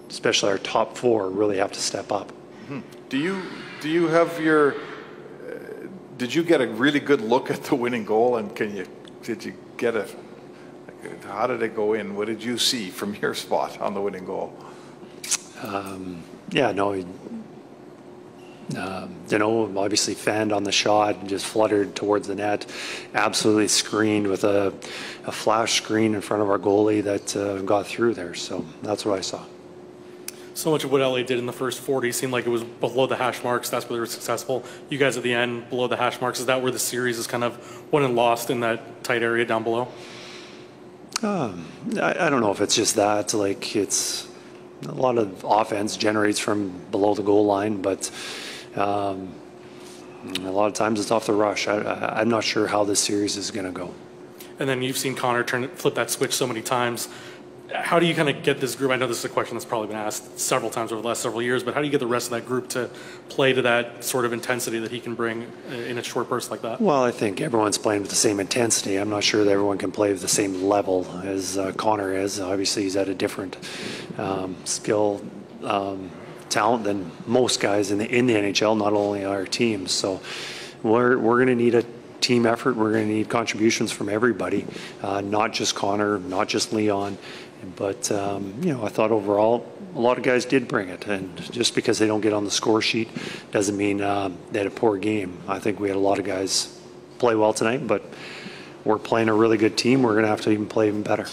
especially our top four, really have to step up. Do you have your? Did you get a really good look at the winning goal, and did you get a? How did it go in? What did you see from your spot on the winning goal? Danault obviously fanned on the shot and just fluttered towards the net, absolutely screened with a flash screen in front of our goalie that got through there. So that's what I saw. So much of what LA did in the first 40 seemed like it was below the hash marks. That's where they were successful. You guys at the end, below the hash marks. Is that where the series is kind of won and lost in that tight area down below? I don't know if it's just that. Like, it's a lot of offense generates from below the goal line, but a lot of times it's off the rush. I'm not sure how this series is going to go. And then you've seen Connor flip that switch so many times. How do you kind of get this group? I know this is a question that's probably been asked several times over the last several years, but how do you get the rest of that group to play to that sort of intensity that he can bring in a short burst like that? Well, I think everyone's playing with the same intensity. I'm not sure that everyone can play with the same level as Connor is. Obviously, he's at a different skill, talent than most guys in the NHL, not only our teams. So we're going to need a team effort. We're going to need contributions from everybody, not just Connor, not just Leon. But, I thought overall a lot of guys did bring it. And just because they don't get on the score sheet doesn't mean they had a poor game. I think we had a lot of guys play well tonight, but we're playing a really good team. We're going to have to even play even better.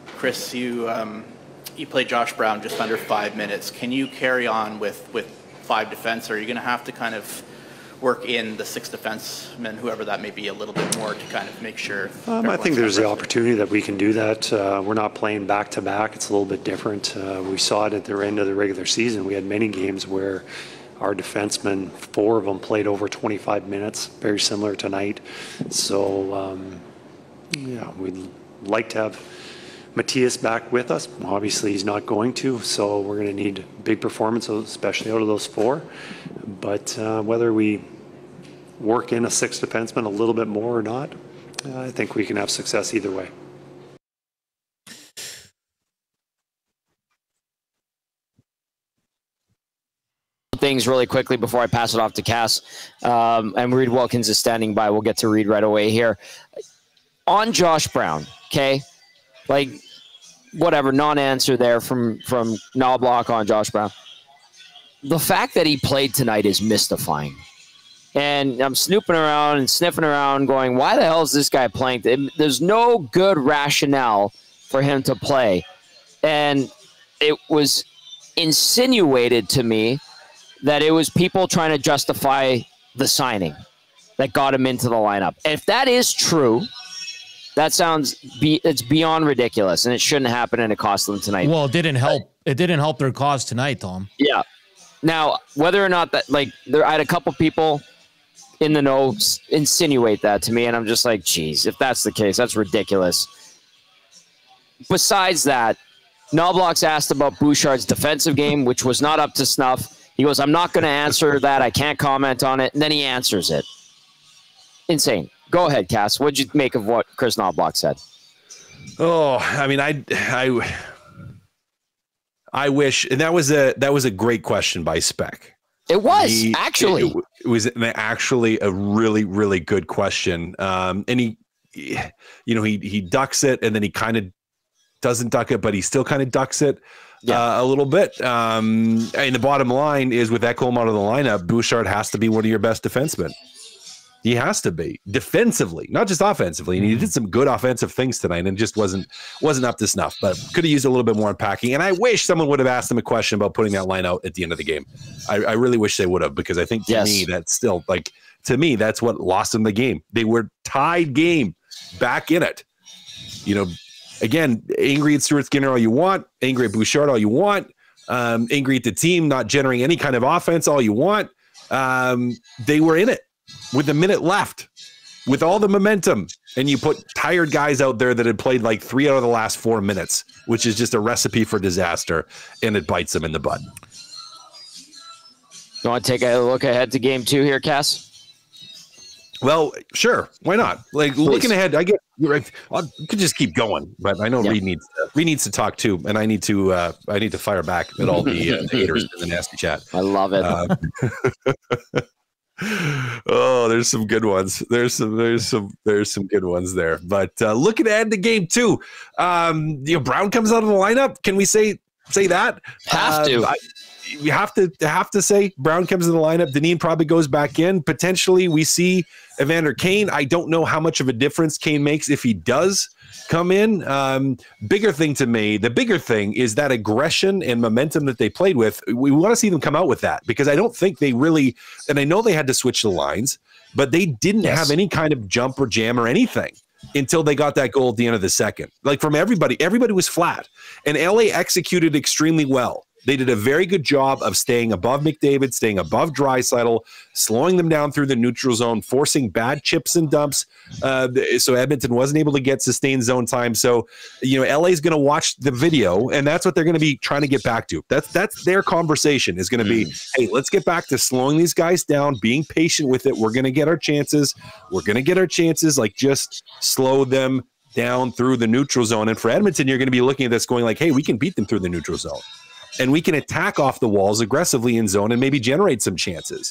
Kris, you played Josh Brown just under 5 minutes. Can you carry on with 5 defense, or are you going to have to kind of work in the 6 defensemen, whoever that may be, a little bit more to kind of make sure? I think there's the opportunity that we can do that. We're not playing back-to-back. It's a little bit different. We saw it at the end of the regular season. We had many games where our defensemen, 4 of them played over 25 minutes, very similar tonight. So, we'd like to have Matthias back with us. Obviously, he's not going to, so we're going to need big performances, especially out of those 4. But whether we work in a 6th defenseman a little bit more or not, I think we can have success either way. Things really quickly before I pass it off to Cass. And Reid Wilkins is standing by. We'll get to Reid right away here. On Josh Brown, okay? Like, whatever, non-answer there from Knoblauch on Josh Brown. The fact that he played tonight is mystifying. And I'm snooping around and sniffing around going, why the hell is this guy playing? There's no good rationale for him to play. And it was insinuated to me that it was people trying to justify the signing that got him into the lineup. And if that is true, that sounds it's beyond ridiculous, and it shouldn't happen, and it cost them tonight. Well, it didn't help. It didn't help their cause tonight, Tom. Yeah. Now, whether or not that, I had a couple people in the know insinuate that to me, and I'm just like, geez, if that's the case, that's ridiculous. Besides that, Knoblauch's asked about Bouchard's defensive game, which was not up to snuff. He goes, I'm not going to answer that. I can't comment on it. And then he answers it. Insane. Go ahead, Cass. What'd you make of what Kris Knoblauch said? Oh, I mean, I wish, and that was a great question by Spec. It was actually. It was actually a really, really good question. And he ducks it, and then he kind of doesn't duck it, but he still kind of ducks it a little bit. And the bottom line is, with Ekholm out of the lineup, Bouchard has to be one of your best defensemen. He has to be defensively, not just offensively. And he did some good offensive things tonight, and just wasn't up to snuff. But could have used a little bit more unpacking. And I wish someone would have asked him a question about putting that line out at the end of the game. I really wish they would have, because I think to me that's still that's what lost them the game. They were tied game, back in it. Again, angry at Stuart Skinner all you want, angry at Bouchard all you want, angry at the team not generating any kind of offense all you want. They were in it with a minute left. with all the momentum, and you put tired guys out there that had played like 3 out of the last 4 minutes, which is just a recipe for disaster, and it bites them in the butt. You want to take a look ahead to game 2 here, Cass? Well, sure. Why not? Like, looking ahead, I could just keep going, but I know Reid needs to talk too, and I need to fire back at all the haters in the nasty chat. I love it. Oh, there's some good ones. There's some good ones there. But looking ahead to game 2, Brown comes out of the lineup. Can we say that? Have to. We have to say Brown comes in the lineup. Dineen probably goes back in. Potentially, we see Evander Kane. I don't know how much of a difference Kane makes if he does come in. Bigger thing to me, the bigger thing is that aggression and momentum that they played with. We want to see them come out with that, because I don't think they really, and I know they had to switch the lines, but they didn't have any kind of jump or jam or anything until they got that goal at the end of the second. Like, from everybody was flat, and LA executed extremely well. They did a very good job of staying above McDavid, staying above Draisaitl, slowing them down through the neutral zone, forcing bad chips and dumps. So Edmonton wasn't able to get sustained zone time. So, LA is going to watch the video, and that's what they're going to be trying to get back to. That's their conversation is going to be, hey, let's get back to slowing these guys down, being patient with it. We're going to get our chances. Like, just slow them down through the neutral zone. And for Edmonton, you're going to be looking at this going like, hey, we can beat them through the neutral zone. And we can attack off the walls aggressively in zone and maybe generate some chances.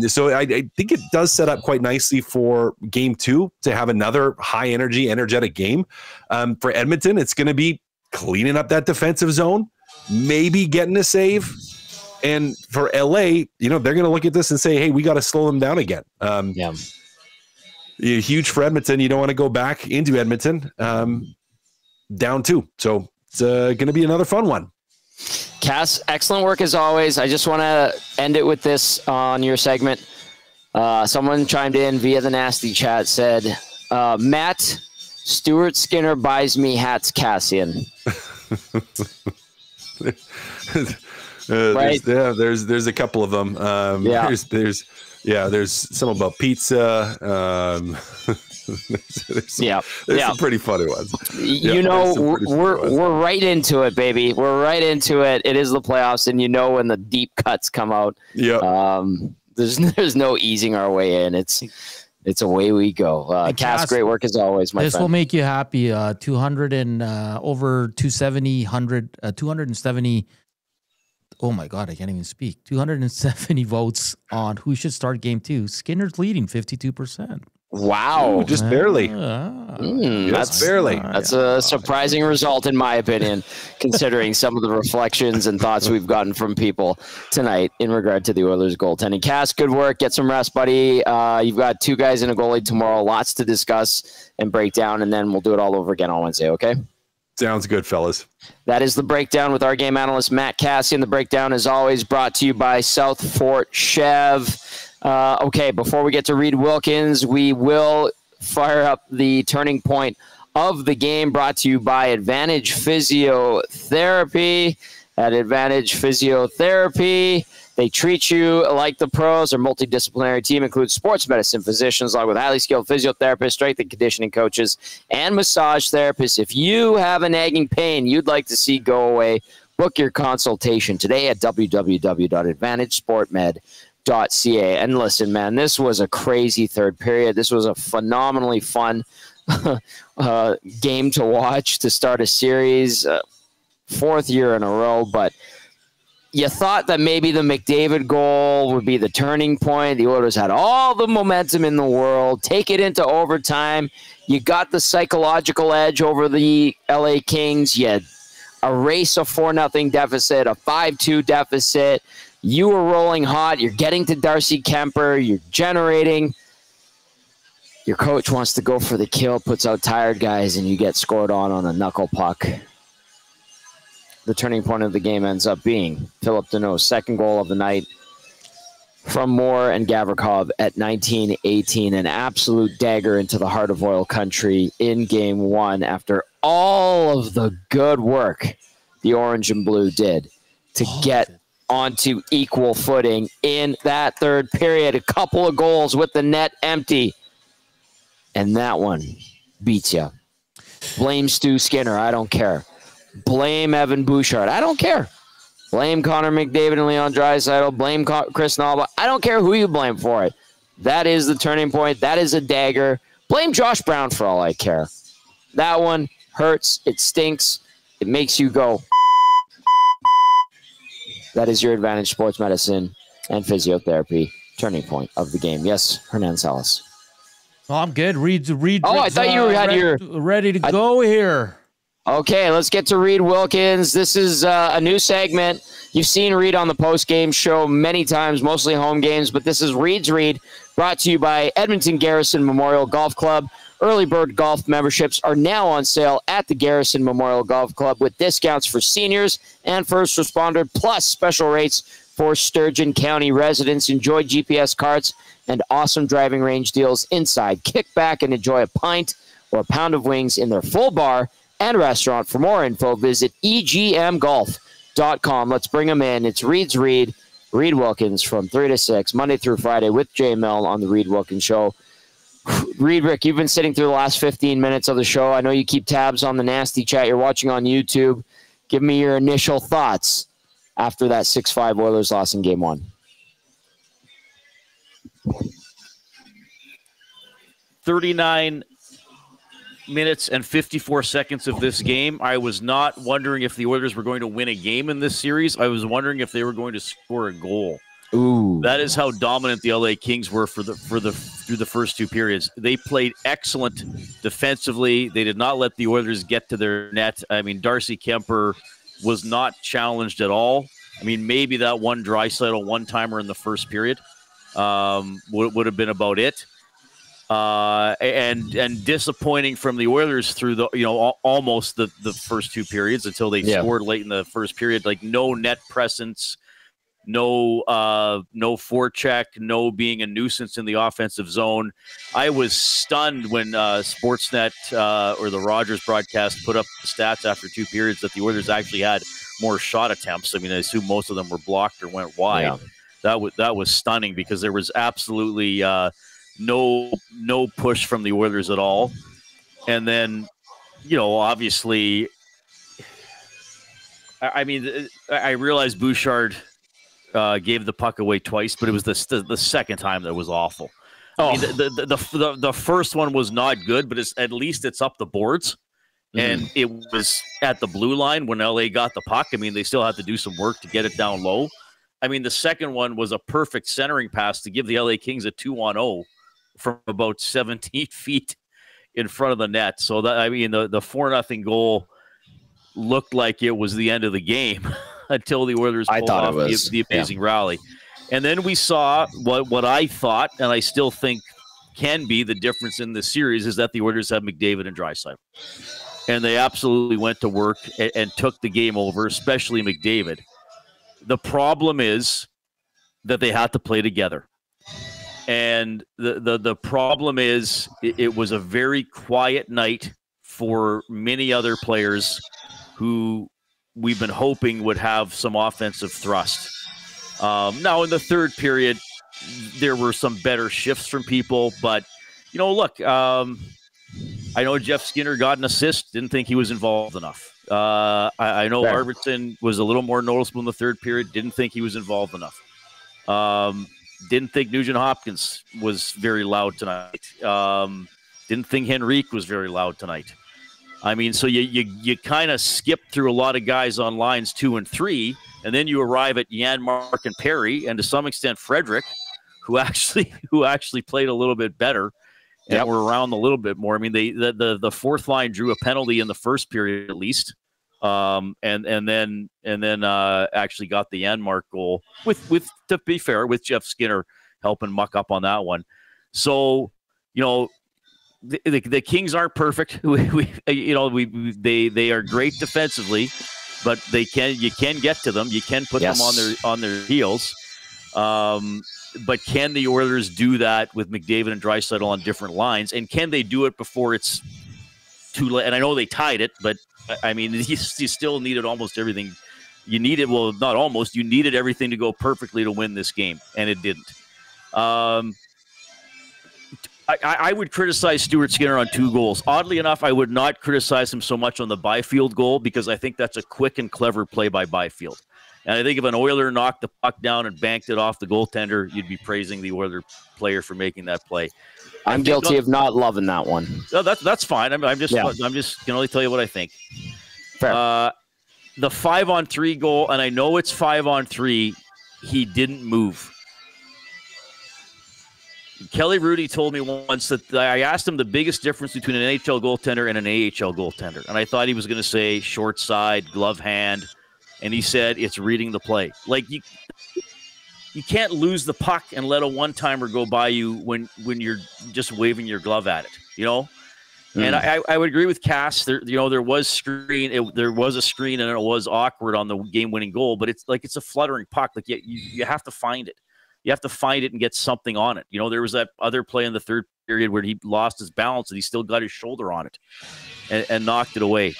So I think it does set up quite nicely for game 2 to have another high energy, energetic game. For Edmonton, it's going to be cleaning up that defensive zone, maybe getting a save. And for LA, they're going to look at this and say, hey, we got to slow them down again. Huge for Edmonton. You don't want to go back into Edmonton down 2. So it's going to be another fun one. Cass, excellent work as always. I just want to end it with this on your segment. Someone chimed in via the nasty chat, said, Matt, Stuart Skinner buys me hats, Kassian. Right? There's a couple of them. There's some about pizza. There's some pretty funny ones. We're right into it, baby. We're right into it. It is the playoffs, and when the deep cuts come out, there's no easing our way in. It's away we go. Cass, great work as always, my friend. This will make you happy. 200 and over 270, 270. Oh my God, I can't even speak. 270 votes on who should start game 2. Skinner's leading 52%. Wow. Ooh, just barely. That's barely. That's a surprising result, in my opinion, considering some of the reflections and thoughts we've gotten from people tonight in regard to the Oilers goaltending. Cass, good work. Get some rest, buddy. You've got 2 guys and a goalie tomorrow. Lots to discuss and break down, and then we'll do it all over again on Wednesday, okay? Sounds good, fellas. That is the breakdown with our game analyst, Matt Kassian. The breakdown, as always, brought to you by South Fort Chev. Okay, before we get to Reid Wilkins, we will fire up the turning point of the game, brought to you by Advantage Physiotherapy. At Advantage Physiotherapy, they treat you like the pros. Their multidisciplinary team includes sports medicine physicians, along with highly skilled physiotherapists, strength and conditioning coaches, and massage therapists. If you have a nagging pain you'd like to see go away, book your consultation today at www.advantagesportmed.ca. And listen, man, this was a crazy third period. This was a phenomenally fun game to watch to start a series, 4th year in a row. But you thought that maybe the McDavid goal would be the turning point. The Oilers had all the momentum in the world. Take it into overtime. You got the psychological edge over the LA Kings. You had erase a 4-0 deficit, a 5-2 deficit. You were rolling hot. You're getting to Darcy Kemper. You're generating. Your coach wants to go for the kill, puts out tired guys, and you get scored on a knuckle puck. The turning point of the game ends up being Phillip Danault's 2nd goal of the night from Moore and Gavrikov at 19-18. An absolute dagger into the heart of Oil Country in Game 1 after all of the good work the Orange and Blue did to get onto equal footing in that third period. A couple of goals with the net empty. and that one beats you. Blame Stu Skinner. I don't care. Blame Evan Bouchard. I don't care. Blame Connor McDavid and Leon Draisaitl. Blame Kris Knoblauch. I don't care who you blame for it. That is the turning point. That is a dagger. Blame Josh Brown for all I care. That one hurts. It stinks. It makes you go. That is your Advantage Sports Medicine and Physiotherapy turning point of the game. Yes, Hernan Salas. Well, I'm good. Reid. Oh, I thought you had ready to go here. Okay, let's get to Reid Wilkins. This is a new segment. You've seen Reid on the post-game show many times, mostly home games, but this is Reid's Read, brought to you by Edmonton Garrison Memorial Golf Club. Early bird golf memberships are now on sale at the Garrison Memorial Golf Club with discounts for seniors and first responder, plus special rates for Sturgeon County residents. Enjoy GPS carts and awesome driving range deals inside. Kick back and enjoy a pint or a pound of wings in their full bar and restaurant. For more info, visit egmgolf.com. Let's bring them in. It's Reid's Read, Reid Wilkins from 3 to 6, Monday through Friday with Jay Mill on the Reid Wilkins Show. Reid, Rick, you've been sitting through the last 15 minutes of the show. I know you keep tabs on the nasty chat. You're watching on YouTube. Give me your initial thoughts after that 6-5 Oilers loss in Game 1. 39 minutes and 54 seconds of this game. I was not wondering if the Oilers were going to win a game in this series. I was wondering if they were going to score a goal. Ooh. That is how dominant the LA Kings were through the first two periods. They played excellent defensively. They did not let the Oilers get to their net. I mean, Darcy Kemper was not challenged at all. I mean, maybe that one Draisaitl one-timer in the first period would have been about it. And disappointing from the Oilers through the almost the first two periods until they scored late in the first period. Like no net presence. No forecheck, no being a nuisance in the offensive zone. I was stunned when Sportsnet or the Rogers broadcast put up the stats after two periods that the Oilers actually had more shot attempts. I mean, I assume most of them were blocked or went wide. Yeah. That was stunning because there was absolutely no push from the Oilers at all. And then, obviously, I mean, I realized Bouchard gave the puck away twice, but it was the second time that was awful. I mean, the first one was not good, but at least it's up the boards, and it was at the blue line when LA got the puck. I mean, they still had to do some work to get it down low. I mean, the second one was a perfect centering pass to give the LA Kings a 2-on-0 from about 17 feet in front of the net. So that, I mean, the 4-0 goal looked like it was the end of the game. Until the Oilers pulled off the amazing rally. And then we saw what I thought, and I still think can be the difference in this series, is that the Oilers have McDavid and Draisaitl. And they absolutely went to work and took the game over, especially McDavid. The problem is that they had to play together. And the problem is it was a very quiet night for many other players who we've been hoping would have some offensive thrust. Now, in the third period, there were some better shifts from people. But, look, I know Jeff Skinner got an assist. Didn't think he was involved enough. I know Arvidsson was a little more noticeable in the third period. Didn't think he was involved enough. Didn't think Nugent Hopkins was very loud tonight. Didn't think Henrique was very loud tonight. I mean, so you kind of skip through a lot of guys on lines 2 and 3, and then you arrive at Jan, Mark, and Perry, and to some extent Frederick, who actually played a little bit better and were around a little bit more. I mean, the fourth line drew a penalty in the first period at least, and then actually got the Jan Mark goal with to be fair with Jeff Skinner helping muck up on that one. So The Kings aren't perfect. They are great defensively, but you can get to them. You can put them on their heels. But can the Oilers do that with McDavid and Draisaitl on different lines? And can they do it before it's too late? And I know they tied it, but I mean, you still needed almost everything. You needed, well, not almost. You needed everything to go perfectly to win this game, and it didn't. I would criticize Stuart Skinner on 2 goals. Oddly enough, I would not criticize him so much on the Byfield goal because I think that's a quick and clever play by Byfield. And I think if an Oiler knocked the puck down and banked it off the goaltender, you'd be praising the Oiler player for making that play. I'm guilty of not loving that one. No, that's fine. I'm just can only tell you what I think. Fair. The 5-on-3 goal, and I know it's 5-on-3. He didn't move. Kelly Rudy told me once that I asked him the biggest difference between an NHL goaltender and an AHL goaltender. And I thought he was going to say short side, glove hand. And he said it's reading the play. Like you can't lose the puck and let a one-timer go by you when you're just waving your glove at it, you know? And I would agree with Cass. There was there was a screen and it was awkward on the game-winning goal, but it's a fluttering puck. Like you have to find it. You have to find it and get something on it. You know, there was that other play in the third period where he lost his balance and he still got his shoulder on it and knocked it away.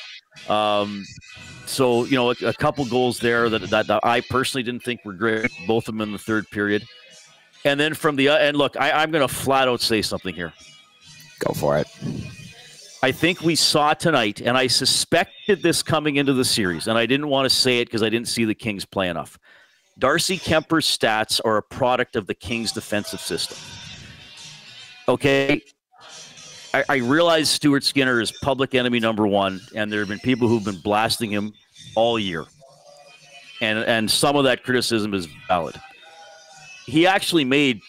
So, you know, a couple goals there that I personally didn't think were great, both of them in the third period. And then and look, I'm going to flat out say something here. Go for it. I think we saw tonight, and I suspected this coming into the series, and I didn't want to say it because I didn't see the Kings play enough. Darcy Kemper's stats are a product of the Kings' defensive system. Okay? I realize Stuart Skinner is public enemy number 1, and there have been people who've been blasting him all year. And some of that criticism is valid. He actually made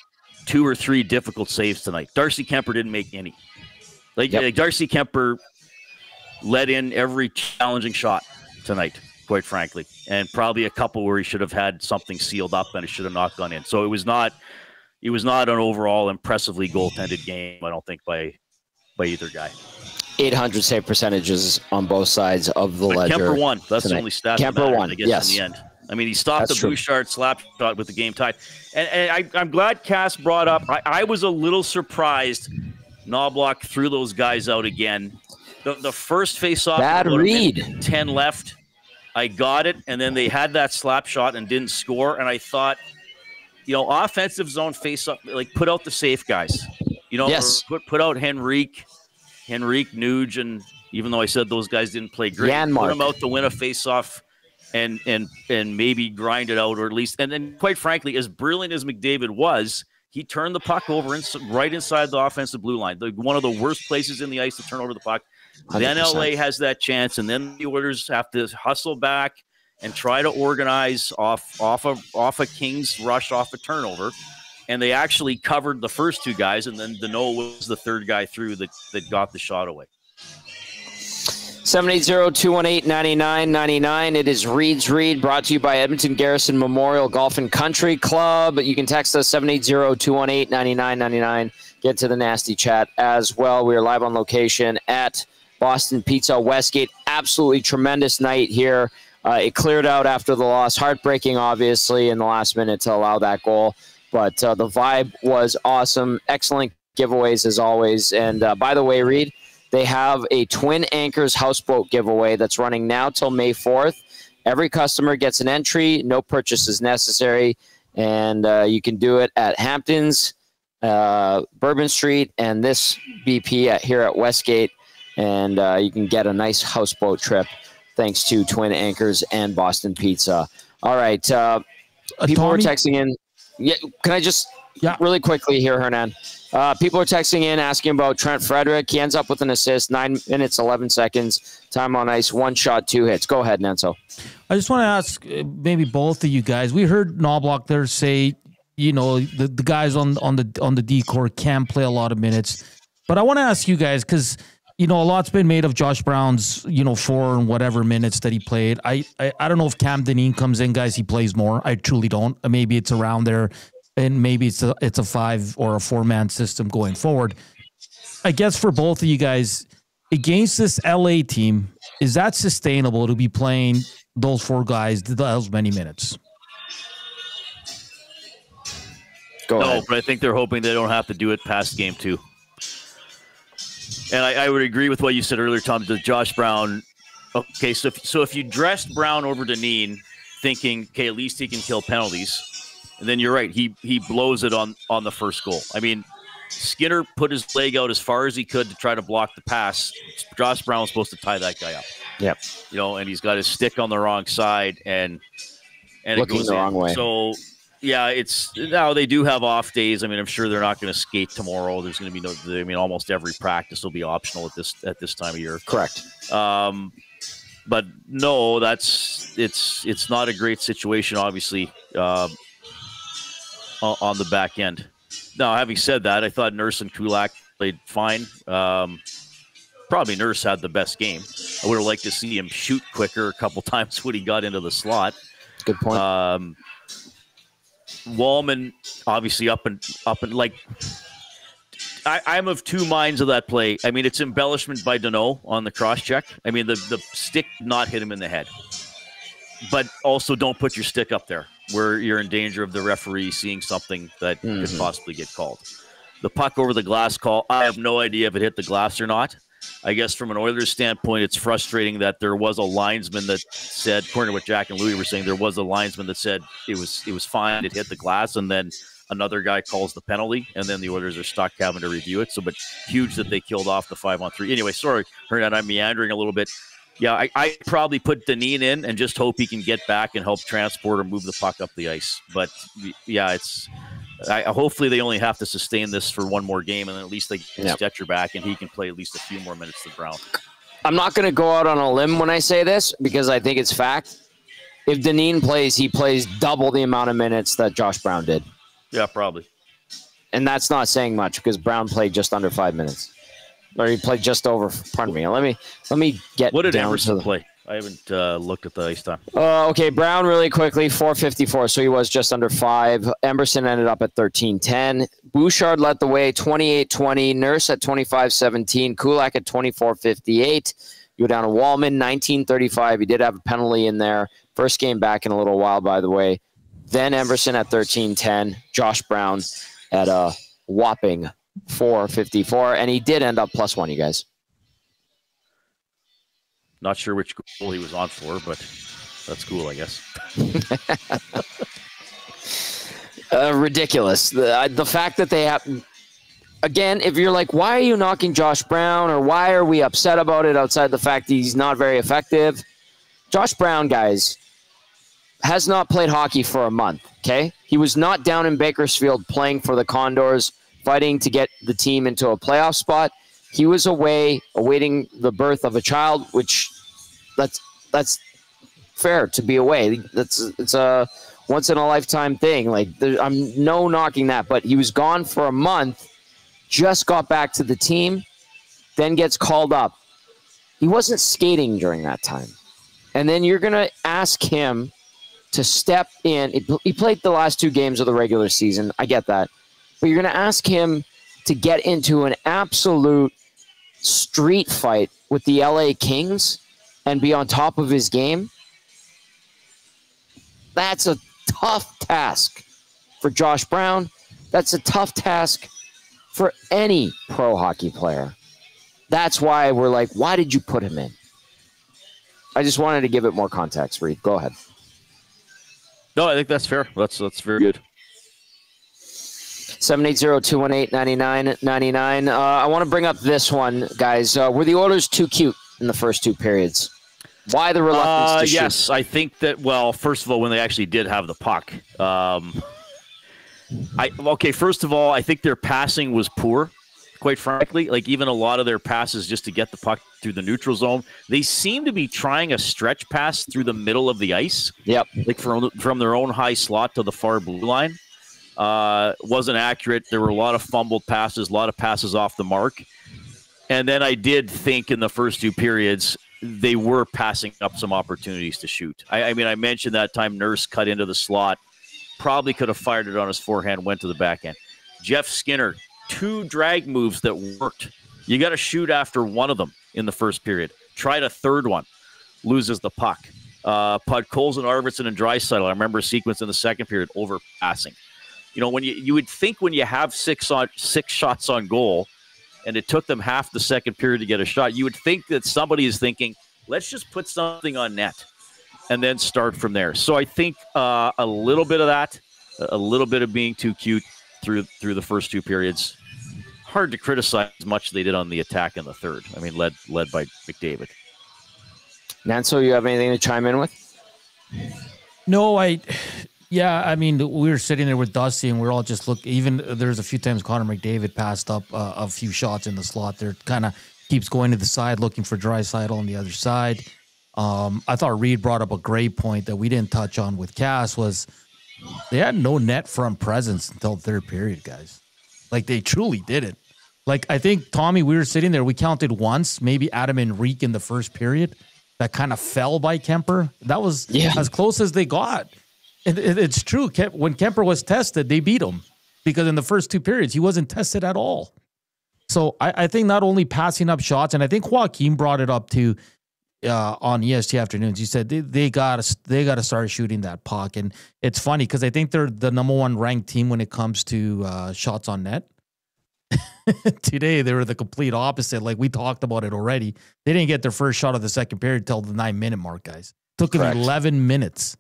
2 or 3 difficult saves tonight. Darcy Kemper didn't make any. Like Darcy Kemper let in every challenging shot tonight, quite frankly, and probably a couple where he should have had something sealed up and it should have not gone in. So it was not an overall impressively goaltended game, I don't think, by either guy. 800 save percentages on both sides of the ledger. Kemper won. That's tonight. the only stat Kemper that matters, won. I guess, Yes. in the end. I mean, he stopped That's the Bouchard slap shot with the game tied. And I'm glad Cass brought up. I was a little surprised Knoblauch threw those guys out again. The first face-off, bad read. 10 left. I got it, and then they had that slap shot and didn't score. And I thought, you know, offensive zone face-up, like put out the safe guys. You know, yes. Put out Henrique, Nuge, and even though I said those guys didn't play great, Janmark. put them out to win a face-off and maybe grind it out, or at least, and then quite frankly, as brilliant as McDavid was, he turned the puck over right inside the offensive blue line, one of the worst places in the ice to turn over the puck. 100%. Then LA has that chance, and then the Oilers have to hustle back and try to organize off a Kings rush, off a turnover. And they actually covered the first 2 guys, and then Danault was the third guy through that got the shot away. 780-218-9999. It is Reid's Read, brought to you by Edmonton Garrison Memorial Golf and Country Club. You can text us 780-218-9999. Get to the nasty chat as well. We are live on location at Boston Pizza Westgate. Absolutely tremendous night here. It cleared out after the loss. Heartbreaking, obviously, in the last minute to allow that goal. But the vibe was awesome. Excellent giveaways as always. And by the way, Reid, they have a Twin Anchors houseboat giveaway that's running now till May 4th. Every customer gets an entry. No purchase is necessary. And you can do it at Hamptons, Bourbon Street, and this BP here at Westgate. And you can get a nice houseboat trip thanks to Twin Anchors and Boston Pizza. All right. People were texting in. Yeah, can I just really quickly here, Hernan? People are texting in asking about Trent Frederick. He ends up with an assist, 9 minutes, 11 seconds. Time on ice, 1 shot, 2 hits. Go ahead, Nenso. I just want to ask maybe both of you guys. We heard Knoblauch there say, you know, the guys on the D-core can play a lot of minutes. But I want to ask you guys, because, you know, a lot's been made of Josh Brown's, you know, 4 and whatever minutes that he played. I don't know if Cam Dineen comes in, guys, he plays more. I truly don't. Maybe it's around there, and maybe it's a 5 or a 4-man system going forward. I guess for both of you guys, against this LA team, is that sustainable to be playing those 4 guys those many minutes? Go ahead. But I think they're hoping they don't have to do it past game 2. And I would agree with what you said earlier, Tom, to Josh Brown. Okay, so if you dressed Brown over Dineen thinking, okay, at least he can kill penalties, and then you're right, he blows it on the first goal. I mean, Skinner put his leg out as far as he could to try to block the pass. Josh Brown was supposed to tie that guy up. Yep. And he's got his stick on the wrong side and looking it goes the wrong way. So, yeah, now they do have off days. I mean, I'm sure they're not going to skate tomorrow. There's going to be almost every practice will be optional at this time of year. Correct. But no, it's not a great situation, obviously, on the back end. Now, having said that, I thought Nurse and Kulak played fine. Probably Nurse had the best game. I would have liked to see him shoot quicker a couple times when he got into the slot. Good point. Wallman, obviously up and like, I'm of two minds of that play. I mean, it's embellishment by Danault on the cross check. I mean, the stick not hit him in the head, but also don't put your stick up there where you're in danger of the referee seeing something that could possibly get called. The puck over the glass call, I have no idea if it hit the glass or not. I guess from an Oilers standpoint, it's frustrating that there was a linesman that said, according to what Jack and Louie were saying, there was a linesman that said it was fine, it hit the glass, and then another guy calls the penalty, and then the Oilers are stuck having to review it. So, but huge that they killed off the 5-on-3. Anyway, sorry, Hernan, I'm meandering a little bit. Yeah, I probably put Danault in and just hope he can get back and help transport or move the puck up the ice. But, yeah, hopefully they only have to sustain this for one more game, and then at least they get Stetcher back, and he can play at least a few more minutes than Brown. I'm not going to go out on a limb when I say this because I think it's fact. If Danault plays, he plays double the amount of minutes that Josh Brown did. Yeah, probably. And that's not saying much because Brown played just under 5 minutes. Or he played just over. Pardon me. Let me get. What did down Emerson to play? I haven't looked at the ice time. Okay, Brown really quickly, 4:54, so he was just under 5. Emerson ended up at 13:10. Bouchard led the way, 28:20. Nurse at 25:17. Kulak at 24:58. You go down to Wallman, 19:35. He did have a penalty in there. First game back in a little while, by the way. Then Emerson at 13:10. Josh Brown at a whopping 4:54, and he did end up +1, you guys. Not sure which goal he was on for, but that's cool, I guess. Ridiculous. The fact that they have, again, if you're like, why are you knocking Josh Brown, or why are we upset about it outside the fact that he's not very effective? Josh Brown, guys, has not played hockey for a month, okay? He was not down in Bakersfield playing for the Condors, fighting to get the team into a playoff spot. He was away, awaiting the birth of a child, which that's fair to be away. It's a once in a lifetime thing. Like, I'm no knocking that, but he was gone for a month, just got back to the team, then gets called up. He wasn't skating during that time, and then you're gonna ask him to step in. He played the last 2 games of the regular season. I get that, but you're gonna ask him to get into an absolute street fight with the LA Kings and be on top of his game. That's a tough task for Josh Brown. That's a tough task for any pro hockey player. That's why we're like, why did you put him in? I just wanted to give it more context, Reid. Go ahead. No, I think that's fair. That's very good. 780-218-9999. I want to bring up this one, guys. Were the Oilers too cute in the first 2 periods? Why the reluctance to shoot? Yes, I think that, well, first of all, when they actually did have the puck. First of all, I think their passing was poor, quite frankly. Like, even a lot of their passes just to get the puck through the neutral zone. They seem to be trying a stretch pass through the middle of the ice. Yep. Like from their own high slot to the far blue line. Wasn't accurate. There were a lot of fumbled passes, a lot of passes off the mark. And then I did think in the first 2 periods, they were passing up some opportunities to shoot. I mean, I mentioned that time Nurse cut into the slot, probably could have fired it on his forehand, went to the backhand. Jeff Skinner, 2 drag moves that worked. You got to shoot after one of them in the first period. Tried a third one, loses the puck. Podkolzin, Arvidsson, and Draisaitl, I remember a sequence in the second period, overpassing. You know, when you would think when you have 6 shots on goal, and it took them half the second period to get a shot, you would think that somebody is thinking, let's just put something on net and then start from there. So I think a little bit of that, a little bit of being too cute through the first 2 periods. hard to criticize as much as they did on the attack in the third. I mean, led by McDavid. Nanso, you have anything to chime in with? No, yeah, I mean, we were sitting there with Dusty, and we're all just even there's a few times Connor McDavid passed up a few shots in the slot there, kind of keeps going to the side, looking for Draisaitl on the other side. I thought Reid brought up a great point that we didn't touch on with Cass was they had no net front presence until third period, guys. Like, they truly didn't. Like, I think, Tommy, we were sitting there, we counted once, maybe Adam Enrique in the first period, that kind of fell by Kemper. That was as close as they got. It's true. When Kemper was tested, they beat him because in the first two periods, he wasn't tested at all. So I think not only passing up shots, and I think Joaquin brought it up too on EST Afternoons. He said they gotta start shooting that puck, and it's funny because I think they're the number one ranked team when it comes to shots on net. Today they were the complete opposite. Like we talked about it already. They didn't get their first shot of the second period till the 9-minute mark, guys. Took them 11 minutes.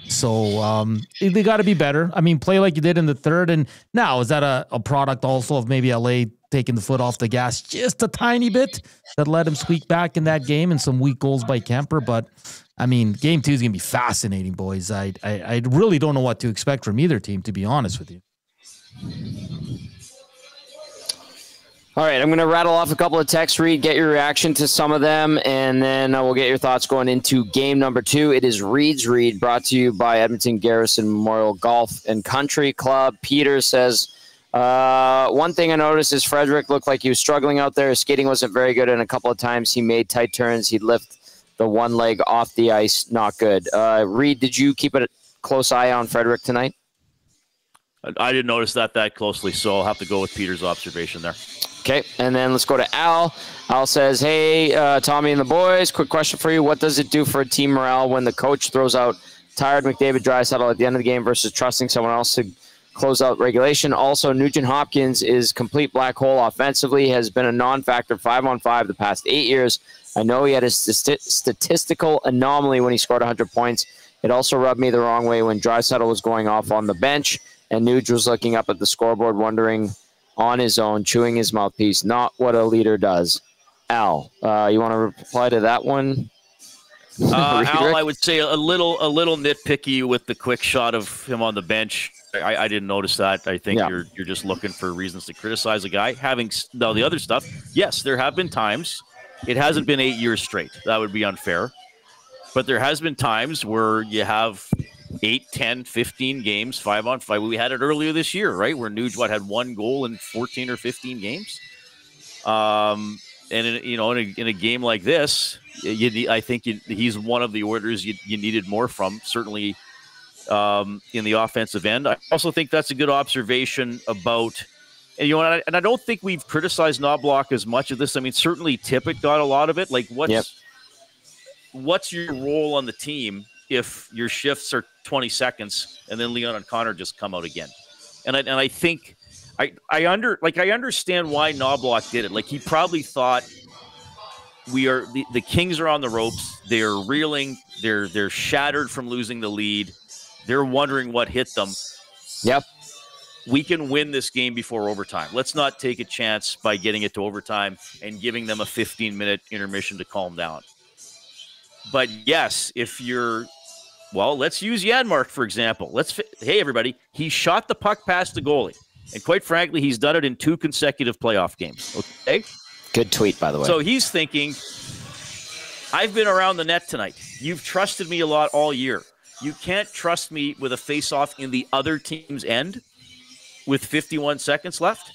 So they got to be better. I mean, play like you did in the third. And now, is that a product also of maybe LA taking the foot off the gas just a tiny bit that let him squeak back in that game and some weak goals by Kemper? But, I mean, game 2 is going to be fascinating, boys. I really don't know what to expect from either team, to be honest with you. All right, I'm going to rattle off a couple of texts, Reid, get your reaction to some of them, and then we'll get your thoughts going into game number 2. It is Reid's Read, brought to you by Edmonton Garrison Memorial Golf and Country Club. Peter says, one thing I noticed is Frederick looked like he was struggling out there. His skating wasn't very good, and a couple of times he made tight turns. He'd lift the one leg off the ice. Not good. Reid, did you keep a close eye on Frederick tonight? I didn't notice that closely, so I'll have to go with Peter's observation there. Okay, and then let's go to Al. Al says, hey, Tommy and the boys, quick question for you. What does it do for a team morale when the coach throws out tired McDavid Draisaitl at the end of the game versus trusting someone else to close out regulation? Also, Nugent Hopkins is complete black hole offensively, has been a non-factor 5-on-5 the past 8 years. I know he had a statistical anomaly when he scored 100 points. It also rubbed me the wrong way when Draisaitl was going off on the bench and Nuge was looking up at the scoreboard wondering on his own, chewing his mouthpiece. Not what a leader does. Al, you want to reply to that one? Al, I would say a little nitpicky with the quick shot of him on the bench. I didn't notice that. I think you're just looking for reasons to criticize a guy. Now the other stuff, yes, there have been times. It hasn't been 8 years straight. That would be unfair. But there has been times where you have 8, 10, 15 games, 5-on-5. We had it earlier this year, right? Where Nuge had 1 goal in 14 or 15 games. And in a game like this, I think he's one of the orders you needed more from, certainly in the offensive end. I also think that's a good observation about, and I don't think we've criticized Knoblauch as much of this. I mean, certainly Tippett got a lot of it. Like, what's your role on the team if your shifts are 20 seconds and then Leon and Connor just come out again? And I think I understand why Knoblauch did it. Like, he probably thought the Kings are on the ropes. They're reeling. They're shattered from losing the lead. They're wondering what hit them. Yep. We can win this game before overtime. Let's not take a chance by getting it to overtime and giving them a 15-minute intermission to calm down. But yes, if you're, let's use Janmark, for example. Hey, everybody, he shot the puck past the goalie. And quite frankly, he's done it in 2 consecutive playoff games. Okay? Good tweet, by the way. So he's thinking, I've been around the net tonight. You've trusted me a lot all year. You can't trust me with a face-off in the other team's end with 51 seconds left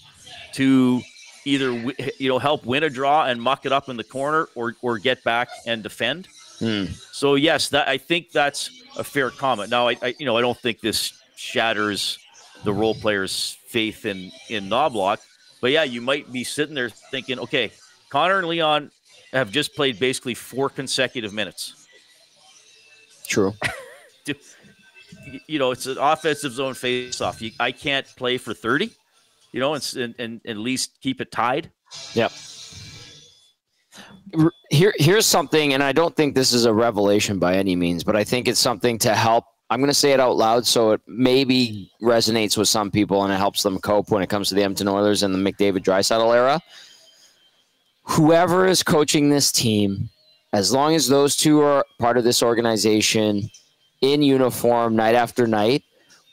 to either help win a draw and muck it up in the corner or get back and defend. So yes, I think that's a fair comment. Now, I don't think this shatters the role players' faith in Knoblauch, but yeah, you might be sitting there thinking, okay, Connor and Leon have just played basically 4 consecutive minutes. True. It's an offensive zone face-off. I can't play for 30, and at least keep it tied. Yep. Here's something, and I don't think this is a revelation by any means, but I think it's something to help I'm going to say it out loud so it maybe resonates with some people and it helps them cope when it comes to the Edmonton Oilers and the McDavid Draisaitl era. Whoever is coaching this team, as long as those two are part of this organization in uniform night after night,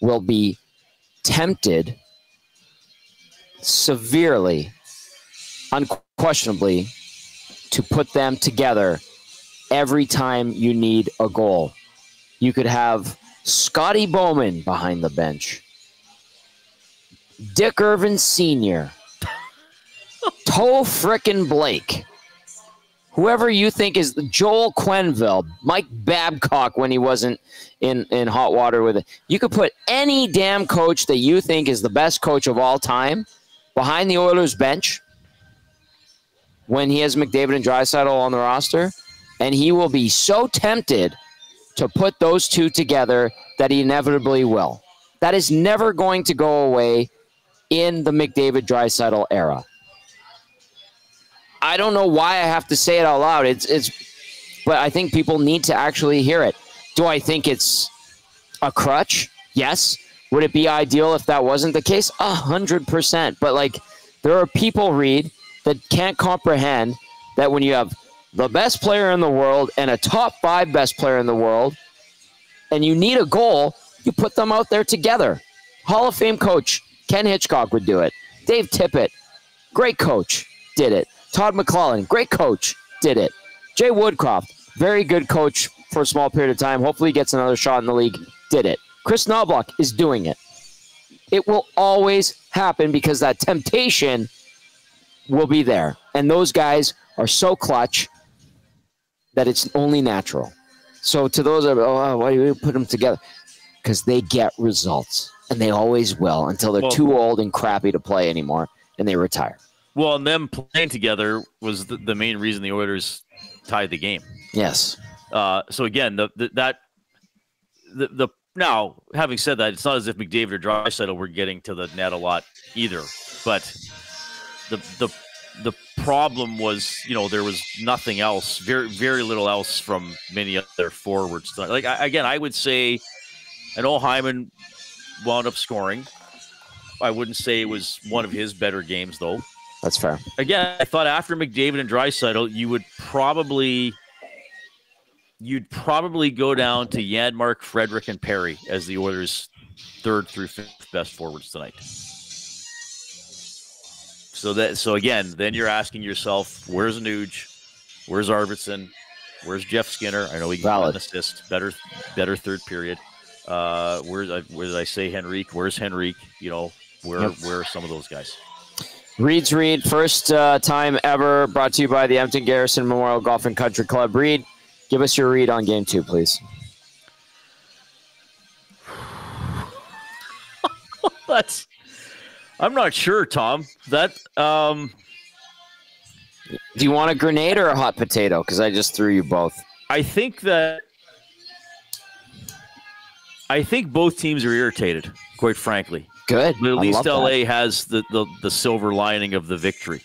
will be tempted severely, unquestionably, to put them together every time you need a goal. You could have Scotty Bowman behind the bench, Dick Irvin Sr., Toe frickin' Blake, whoever you think is Joel Quenneville, Mike Babcock when he wasn't in hot water with it. You could put any damn coach that you think is the best coach of all time behind the Oilers bench when he has McDavid and Draisaitl on the roster, and he will be so tempted to put those two together that he inevitably will. That is never going to go away in the McDavid Draisaitl era. I don't know why I have to say it out loud. But I think people need to actually hear it. Do I think it's a crutch? Yes. Would it be ideal if that wasn't the case? 100%. But like, there are people, Reid, that can't comprehend that when you have the best player in the world and a top 5 best player in the world, and you need a goal, you put them out there together. Hall of Fame coach Ken Hitchcock would do it. Dave Tippett, great coach, did it. Todd McClellan, great coach, did it. Jay Woodcroft, very good coach for a small period of time. Hopefully he gets another shot in the league, did it. Kris Knoblauch is doing it. It will always happen because that temptation will be there. And those guys are so clutch that it's only natural. So to those that are, why do you put them together? Because they get results. And they always will until they're too old and crappy to play anymore and they retire. Well, and them playing together was the main reason the Oilers tied the game. Yes. So again, now having said that, it's not as if McDavid or Draisaitl were getting to the net a lot either. But the problem was, there was nothing else, very very little else from many other forwards. Like I would say, I know Hyman wound up scoring. I wouldn't say it was one of his better games though. That's fair. Again, I thought after McDavid and Draisaitl, you'd probably go down to Janmark, Frederick, and Perry as the Oilers' 3rd through 5th best forwards tonight. So again, then you're asking yourself, where's Nuge? Where's Arvidsson? Where's Jeff Skinner? I know he got an assist. Better 3rd period. Where did I say Henrique? Where's Henrique? Where are some of those guys? Reid's Reid, first time ever, brought to you by the Edmonton Garrison Memorial Golf and Country Club. Reid, give us your read on Game 2, please. I'm not sure, Tom. Do you want a grenade or a hot potato? Because I just threw you both. I think both teams are irritated, quite frankly. Good. But at least LA has the silver lining of the victory.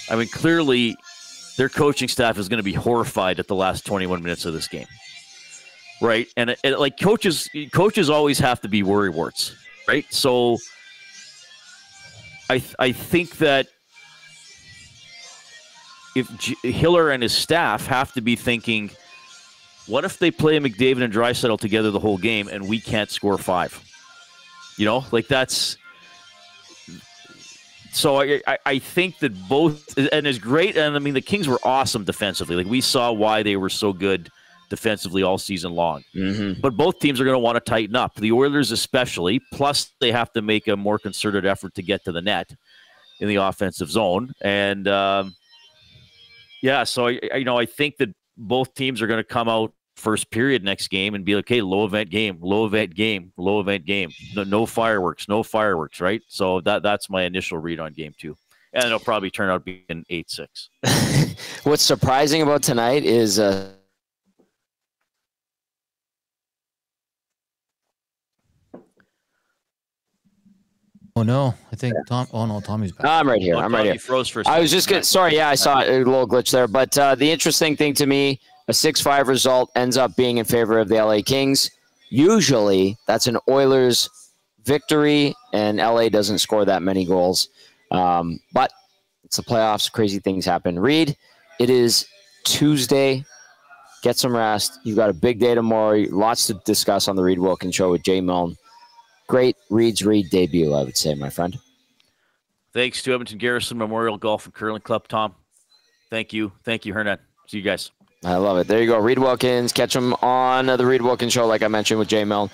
I mean, clearly their coaching staff is going to be horrified at the last 21 minutes of this game. Right? And like coaches always have to be worrywarts, right? So I think that if Hiller and his staff have to be thinking, what if they play McDavid and Draisaitl together the whole game and we can't score 5? That's so I think that both, and it's great. And I mean, the Kings were awesome defensively. Like we saw why they were so good defensively all season long. Mm-hmm. But both teams are going to want to tighten up. The Oilers especially, plus they have to make a more concerted effort to get to the net in the offensive zone. And so I think that both teams are going to come out first period next game and be like, okay, low event game. No fireworks, right? So that's my initial read on Game 2. And it'll probably turn out being 8-6. What's surprising about tonight is oh no, I think Tom. Oh no, Tommy's back. I'm right here. Tommy froze for a second. I was just getting sorry. Yeah, I saw a little glitch there. But the interesting thing to me, a 6-5 result ends up being in favor of the LA Kings. Usually that's an Oilers victory, and LA doesn't score that many goals. But it's the playoffs. Crazy things happen. Reid, it is Tuesday. Get some rest. You've got a big day tomorrow. Lots to discuss on the Reid Wilkins Show with Jay Milne. Great Reid debut, I would say, my friend. Thanks to Edmonton Garrison Memorial Golf and Curling Club, Tom. Thank you. Thank you, Hernan. See you guys. I love it. There you go. Reid Wilkins. Catch him on the Reid Wilkins Show, like I mentioned, with Jay Milne.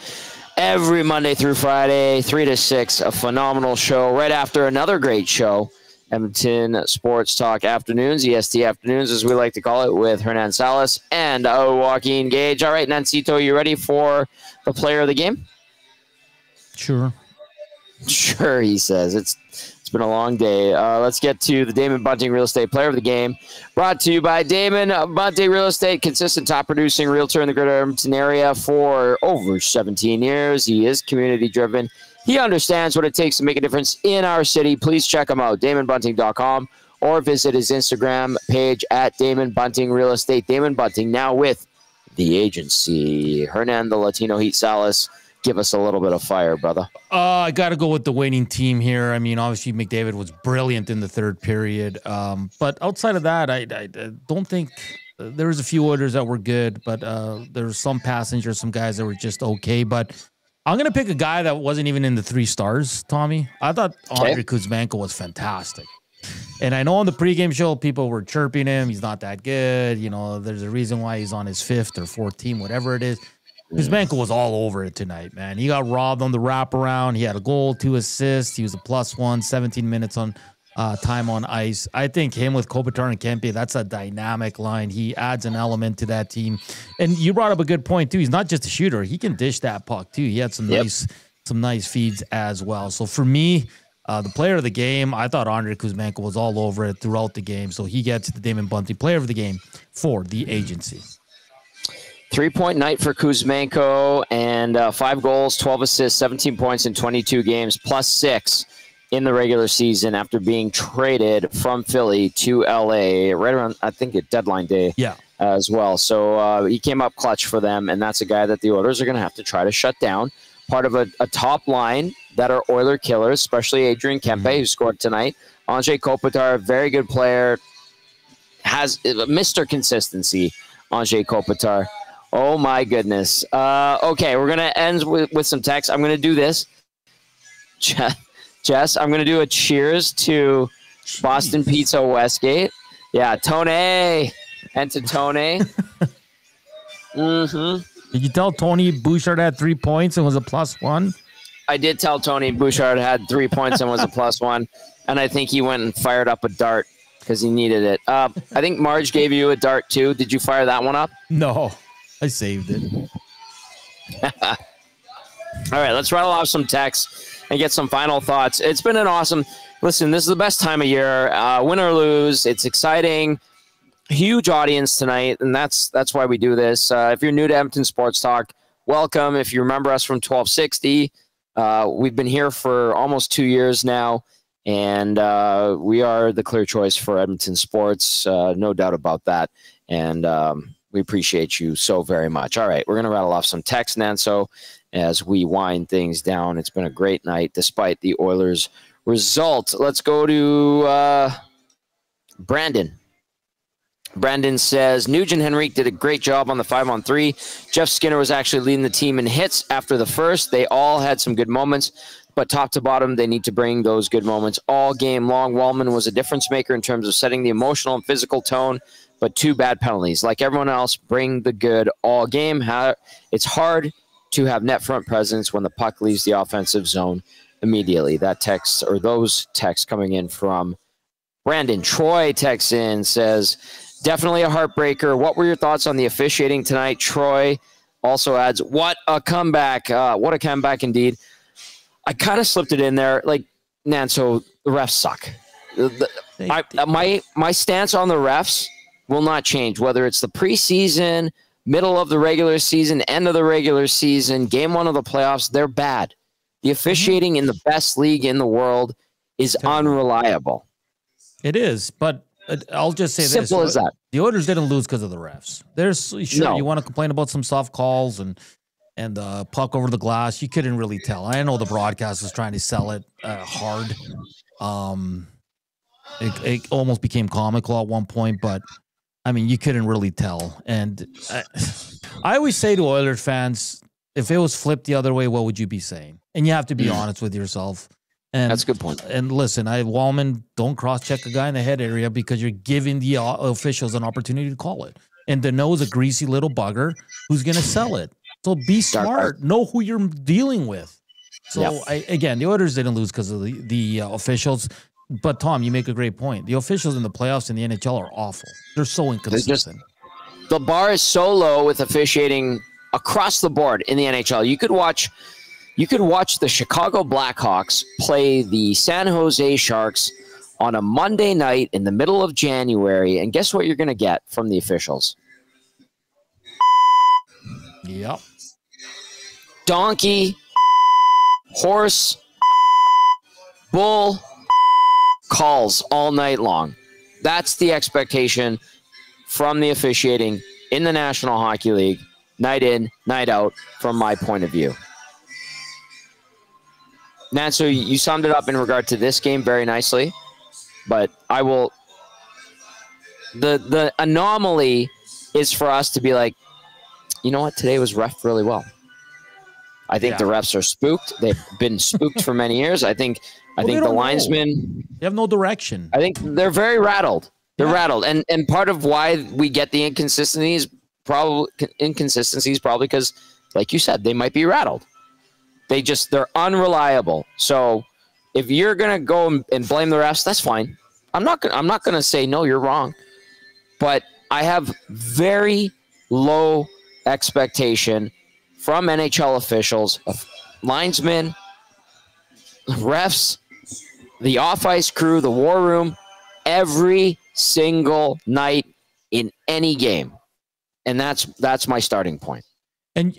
Every Monday through Friday, 3 to 6, a phenomenal show. Right after another great show, Edmonton Sports Talk Afternoons, EST Afternoons, as we like to call it, with Hernan Salas and Joaquin Gage. All right, Nancito, you ready for the player of the game? Sure. Sure, he says. It's been a long day. Let's get to the Damon Bunting Real Estate Player of the Game. Brought to you by Damon Bunting Real Estate, consistent top-producing realtor in the greater Edmonton area for over 17 years. He is community-driven. He understands what it takes to make a difference in our city. Please check him out, DamonBunting.com, or visit his Instagram page at Damon Bunting Real Estate. Damon Bunting now with the agency. Hernan, the Latino Heat Salas. Give us a little bit of fire, brother. I got to go with the winning team here. I mean, obviously, McDavid was brilliant in the third period. But outside of that, I don't think there was a few orders that were good, but there were some passengers, some guys that were just okay. But I'm going to pick a guy that wasn't even in the 3 stars, Tommy. I thought Andrei Kuzmenko was fantastic. And I know on the pregame show, people were chirping him. He's not that good. You know, there's a reason why he's on his 5th or 4th team, whatever it is. Kuzmenko was all over it tonight, man. He got robbed on the wraparound. He had a goal, 2 assists. He was a +1, 17 minutes on time on ice. I think him with Kopitar and Kempe, that's a dynamic line. He adds an element to that team. And you brought up a good point, too. He's not just a shooter. He can dish that puck, too. He had some nice feeds as well. So for me, the player of the game, I thought Andrei Kuzmenko was all over it throughout the game. So he gets the Damon Bunting player of the game for the agency. 3-point night for Kuzmenko, and 5 goals, 12 assists, 17 points in 22 games, +6 in the regular season after being traded from Philly to LA right around, I think, at deadline day as well. So he came up clutch for them, and that's a guy that the Oilers are going to have to try to shut down. Part of a top line that are Oiler killers, especially Adrian Kempe, who scored tonight. Anze Kopitar, very good player, has Mr. Consistency, Anze Kopitar. Oh, my goodness. Okay, we're going to end with some text. I'm going to do this. Jess, I'm going to do a cheers to Boston Pizza Westgate. Yeah, Tony. And to Tony. Did you tell Tony Bouchard had 3 points and was a +1? I did tell Tony Bouchard had 3 points and was a +1. And I think he went and fired up a dart because he needed it. I think Marge gave you a dart, too. Did you fire that one up? No. I saved it. All right, let's rattle off some texts and get some final thoughts. It's been an awesome – listen, this is the best time of year. Win or lose, it's exciting. Huge audience tonight, and that's why we do this. If you're new to Edmonton Sports Talk, welcome. If you remember us from 1260, we've been here for almost 2 years now, and we are the clear choice for Edmonton sports, no doubt about that. And we appreciate you so very much. All right, we're going to rattle off some text, Nanso, as we wind things down. It's been a great night despite the Oilers' result. Let's go to Brandon. Brandon says, Nugent Henrique did a great job on the 5-on-3. Jeff Skinner was actually leading the team in hits after the first. They all had some good moments, but top to bottom, they need to bring those good moments all game long. Wallman was a difference maker in terms of setting the emotional and physical tone, but 2 bad penalties. Like everyone else, bring the good all game. It's hard to have net front presence when the puck leaves the offensive zone immediately. That text, or those texts coming in from Brandon. Troy texts in, says, definitely a heartbreaker. What were your thoughts on the officiating tonight? Troy also adds, what a comeback. What a comeback indeed. I kind of slipped it in there. Like, Nanso, the refs suck. My stance on the refs will not change, whether it's the preseason, middle of the regular season, end of the regular season, game 1 of the playoffs. They're bad. The officiating in the best league in the world is unreliable. It is, but I'll just say this. Simple as that. The Oilers didn't lose because of the refs. You want to complain about some soft calls and and the puck over the glass, you couldn't really tell. I know the broadcast was trying to sell it hard. It almost became comical at one point, but I mean, you couldn't really tell. And I always say to Oilers fans, if it was flipped the other way, what would you be saying? And you have to be honest with yourself. And that's a good point. And listen, Wallman, don't cross-check a guy in the head area because you're giving the officials an opportunity to call it. And Danault is a greasy little bugger who's going to sell it. So be smart. Know who you're dealing with. So, again, the Oilers didn't lose because of the officials. But, Tom, you make a great point. The officials in the playoffs in the NHL are awful. They're so inconsistent. The bar is so low with officiating across the board in the NHL. You could watch the Chicago Blackhawks play the San Jose Sharks on a Monday night in the middle of January, and guess what you're going to get from the officials? Yep. Donkey, horse, bull calls all night long. That's the expectation from the officiating in the National Hockey League, night in, night out, from my point of view. Nat, so you summed it up in regard to this game very nicely, but I will. The anomaly is for us to be like, you know what, today was reffed really well. I think the refs are spooked. They've been spooked for many years. I think the linesmen, they have no direction. I think they're very rattled. They're rattled, and part of why we get the inconsistencies probably because, like you said, they might be rattled. They're unreliable. So if you're gonna go and blame the refs, that's fine. I'm not gonna say no, you're wrong. But I have very low expectation from NHL officials, of linesmen, refs, the off-ice crew, the war room, every single night in any game. And that's my starting point. And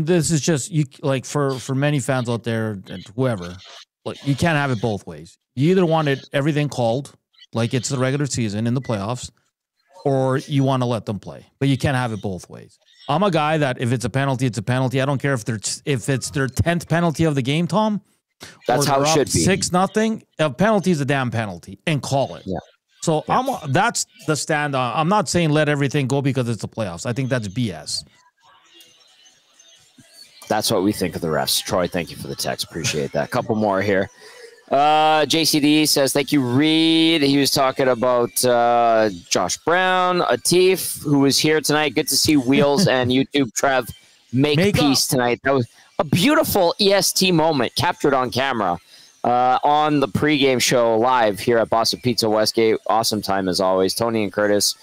this is just for many fans out there and whoever, like, you can't have it both ways. You either want everything called like it's the regular season in the playoffs, or you want to let them play. But you can't have it both ways. I'm a guy that if it's a penalty, it's a penalty. I don't care if it's their 10th penalty of the game, Tom. That's how it should be. 6-0. A penalty is a damn penalty, and call it. Yeah. So that's the stand. I'm not saying let everything go because it's the playoffs. I think that's BS. That's what we think of the refs. Troy, thank you for the text. Appreciate that. A couple more here. JCD says, thank you, Reid. He was talking about Josh Brown, Atif, who was here tonight. Good to see Wheels and YouTube Trev make peace tonight. That was a beautiful EST moment captured on camera on the pregame show live here at Boston Pizza Westgate. Awesome time as always. Tony and Curtis.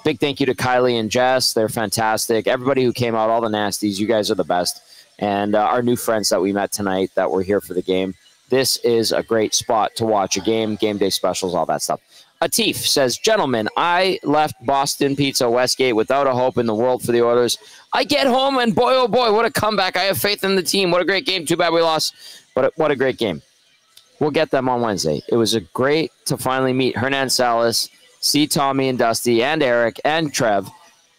Big thank you to Kylie and Jess. They're fantastic. Everybody who came out, all the nasties, you guys are the best. And our new friends that we met tonight that were here for the game. This is a great spot to watch a game, game day specials, all that stuff. Atif says, gentlemen, I left Boston Pizza Westgate without a hope in the world for the Oilers. I get home and boy, oh boy, what a comeback. I have faith in the team. What a great game. Too bad we lost, but what a great game. We'll get them on Wednesday. It was great to finally meet Hernan, Salas, see Tommy and Dusty and Eric and Trev.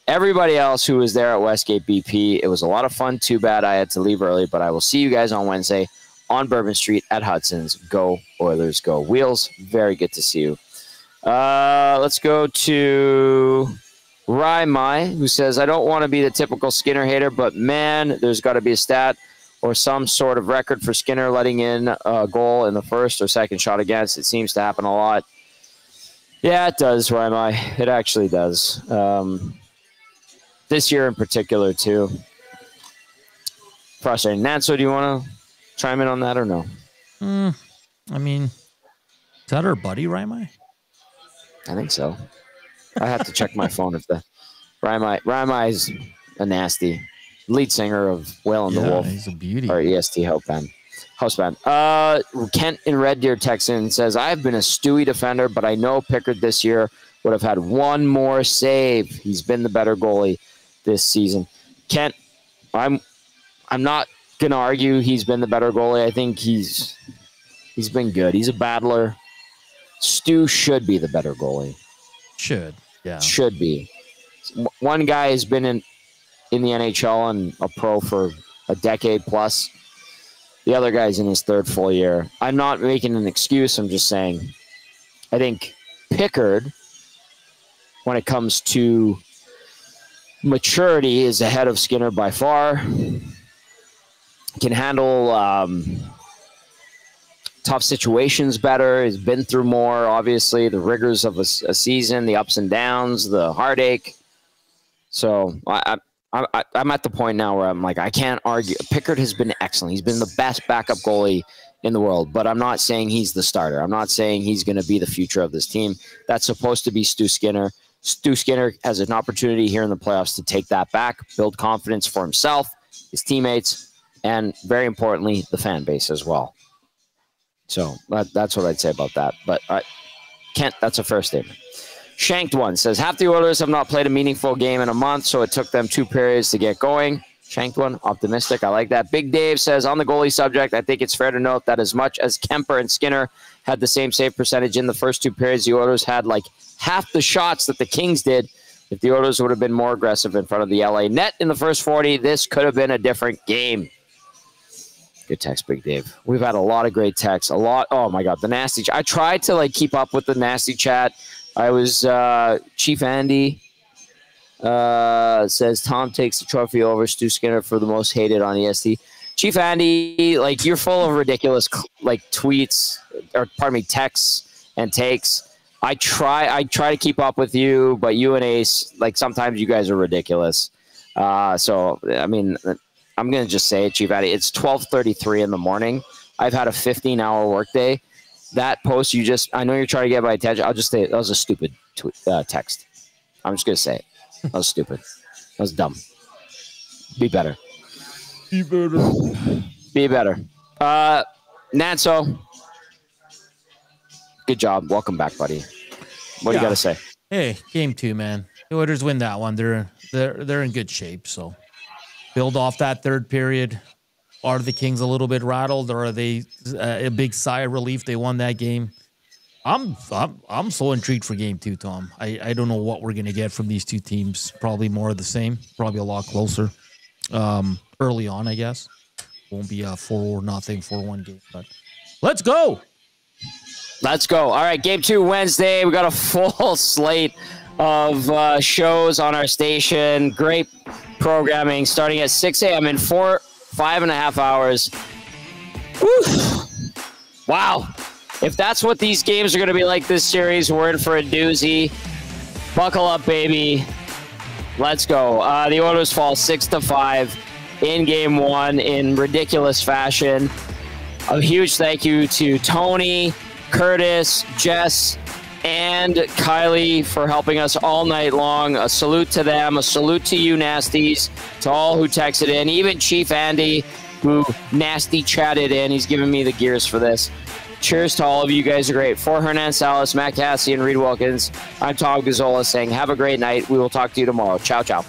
Everybody else who was there at Westgate BP. It was a lot of fun. Too bad I had to leave early, but I will see you guys on Wednesday on Bourbon Street at Hudson's. Go Oilers, go. Wheels, very good to see you. Let's go to Rai Mai, who says, I don't want to be the typical Skinner hater, but man, there's got to be a stat or some sort of record for Skinner letting in a goal in the first or second shot against. It seems to happen a lot. Yeah, it does, Rai Mai. It actually does. This year in particular, too. Frustrating. Nanso, do you want to chime in on that or no? I mean, is that our buddy, Raimai? I think so. I have to check my phone if the Raimai's a nasty. Lead singer of Whale and the Wolf. He's a beauty. Or EST house band. Kent in Red Deer Texan says, I've been a Stewie defender, but I know Pickard this year would have had one more save. He's been the better goalie this season. Kent, I'm not going to argue he's been the better goalie. I think he's been good. He's a battler. Stu should be the better goalie. Should be. One guy has been in the NHL and a pro for a decade plus. The other guy's in his third full year. I'm not making an excuse. I'm just saying I think Pickard, when it comes to maturity, is ahead of Skinner by far. Can handle tough situations better. He's been through more, obviously, the rigors of a season, the ups and downs, the heartache. So I'm at the point now where I'm like, I can't argue. Pickard has been excellent. He's been the best backup goalie in the world, but I'm not saying he's the starter. I'm not saying he's going to be the future of this team. That's supposed to be Stu Skinner. Stu Skinner has an opportunity here in the playoffs to take that back, build confidence for himself, his teammates, and very importantly, the fan base as well. So that's what I'd say about that. But Kent, that's a fair statement. Shanked One says, half the Oilers have not played a meaningful game in a month, so it took them 2 periods to get going. Shanked One, optimistic. I like that. Big Dave says, on the goalie subject, I think it's fair to note that as much as Kemper and Skinner had the same save percentage in the first 2 periods, the Oilers had like half the shots that the Kings did. If the Oilers would have been more aggressive in front of the LA net in the first 40, this could have been a different game. Good text, Big Dave. We've had a lot of great texts. A lot. Oh, my God. The nasty. I tried to, like, keep up with the nasty chat. I was Chief Andy says, Tom takes the trophy over Stu Skinner for the most hated on EST. Chief Andy, like, you're full of ridiculous, like, tweets, or, pardon me, texts and takes. I try to keep up with you, but you and Ace, like, sometimes you guys are ridiculous. So, I mean, I'm going to just say it, Chief Addy. It's 12:33 in the morning. I've had a 15-hour workday. That post you just, I know you're trying to get my attention. I'll just say that was a stupid text. I'm just going to say it. That was stupid. That was dumb. Be better. Be better. Be better. Nanso, good job. Welcome back, buddy. What do you got to say? Hey, game 2, man. The Oilers win that one. They're in good shape, so build off that third period. Are the Kings a little bit rattled, or are they a big sigh of relief they won that game? I'm so intrigued for game 2, Tom. I don't know what we're going to get from these two teams. Probably more of the same. Probably a lot closer early on, I guess. Won't be a 4-0, 4-1 game. But let's go. Let's go. All right, game 2 Wednesday. We got a full slate of shows on our station. Great programming starting at 6 a.m. in 5.5 hours. Woo. Wow. If that's what these games are going to be like this series, we're in for a doozy. Buckle up, baby. Let's go. The Oilers fall 6-5 in game 1 in ridiculous fashion. A huge thank you to Tony, Curtis, Jess, and Kylie for helping us all night long. A salute to them. A salute to you, nasties, to all who texted in. Even Chief Andy, who nasty chatted in. He's giving me the gears for this. Cheers to all of you. You guys are great. For Hernan, Salas, Matt Kassian, Reid Wilkins, I'm Tom Gazzola saying have a great night. We will talk to you tomorrow. Ciao, ciao.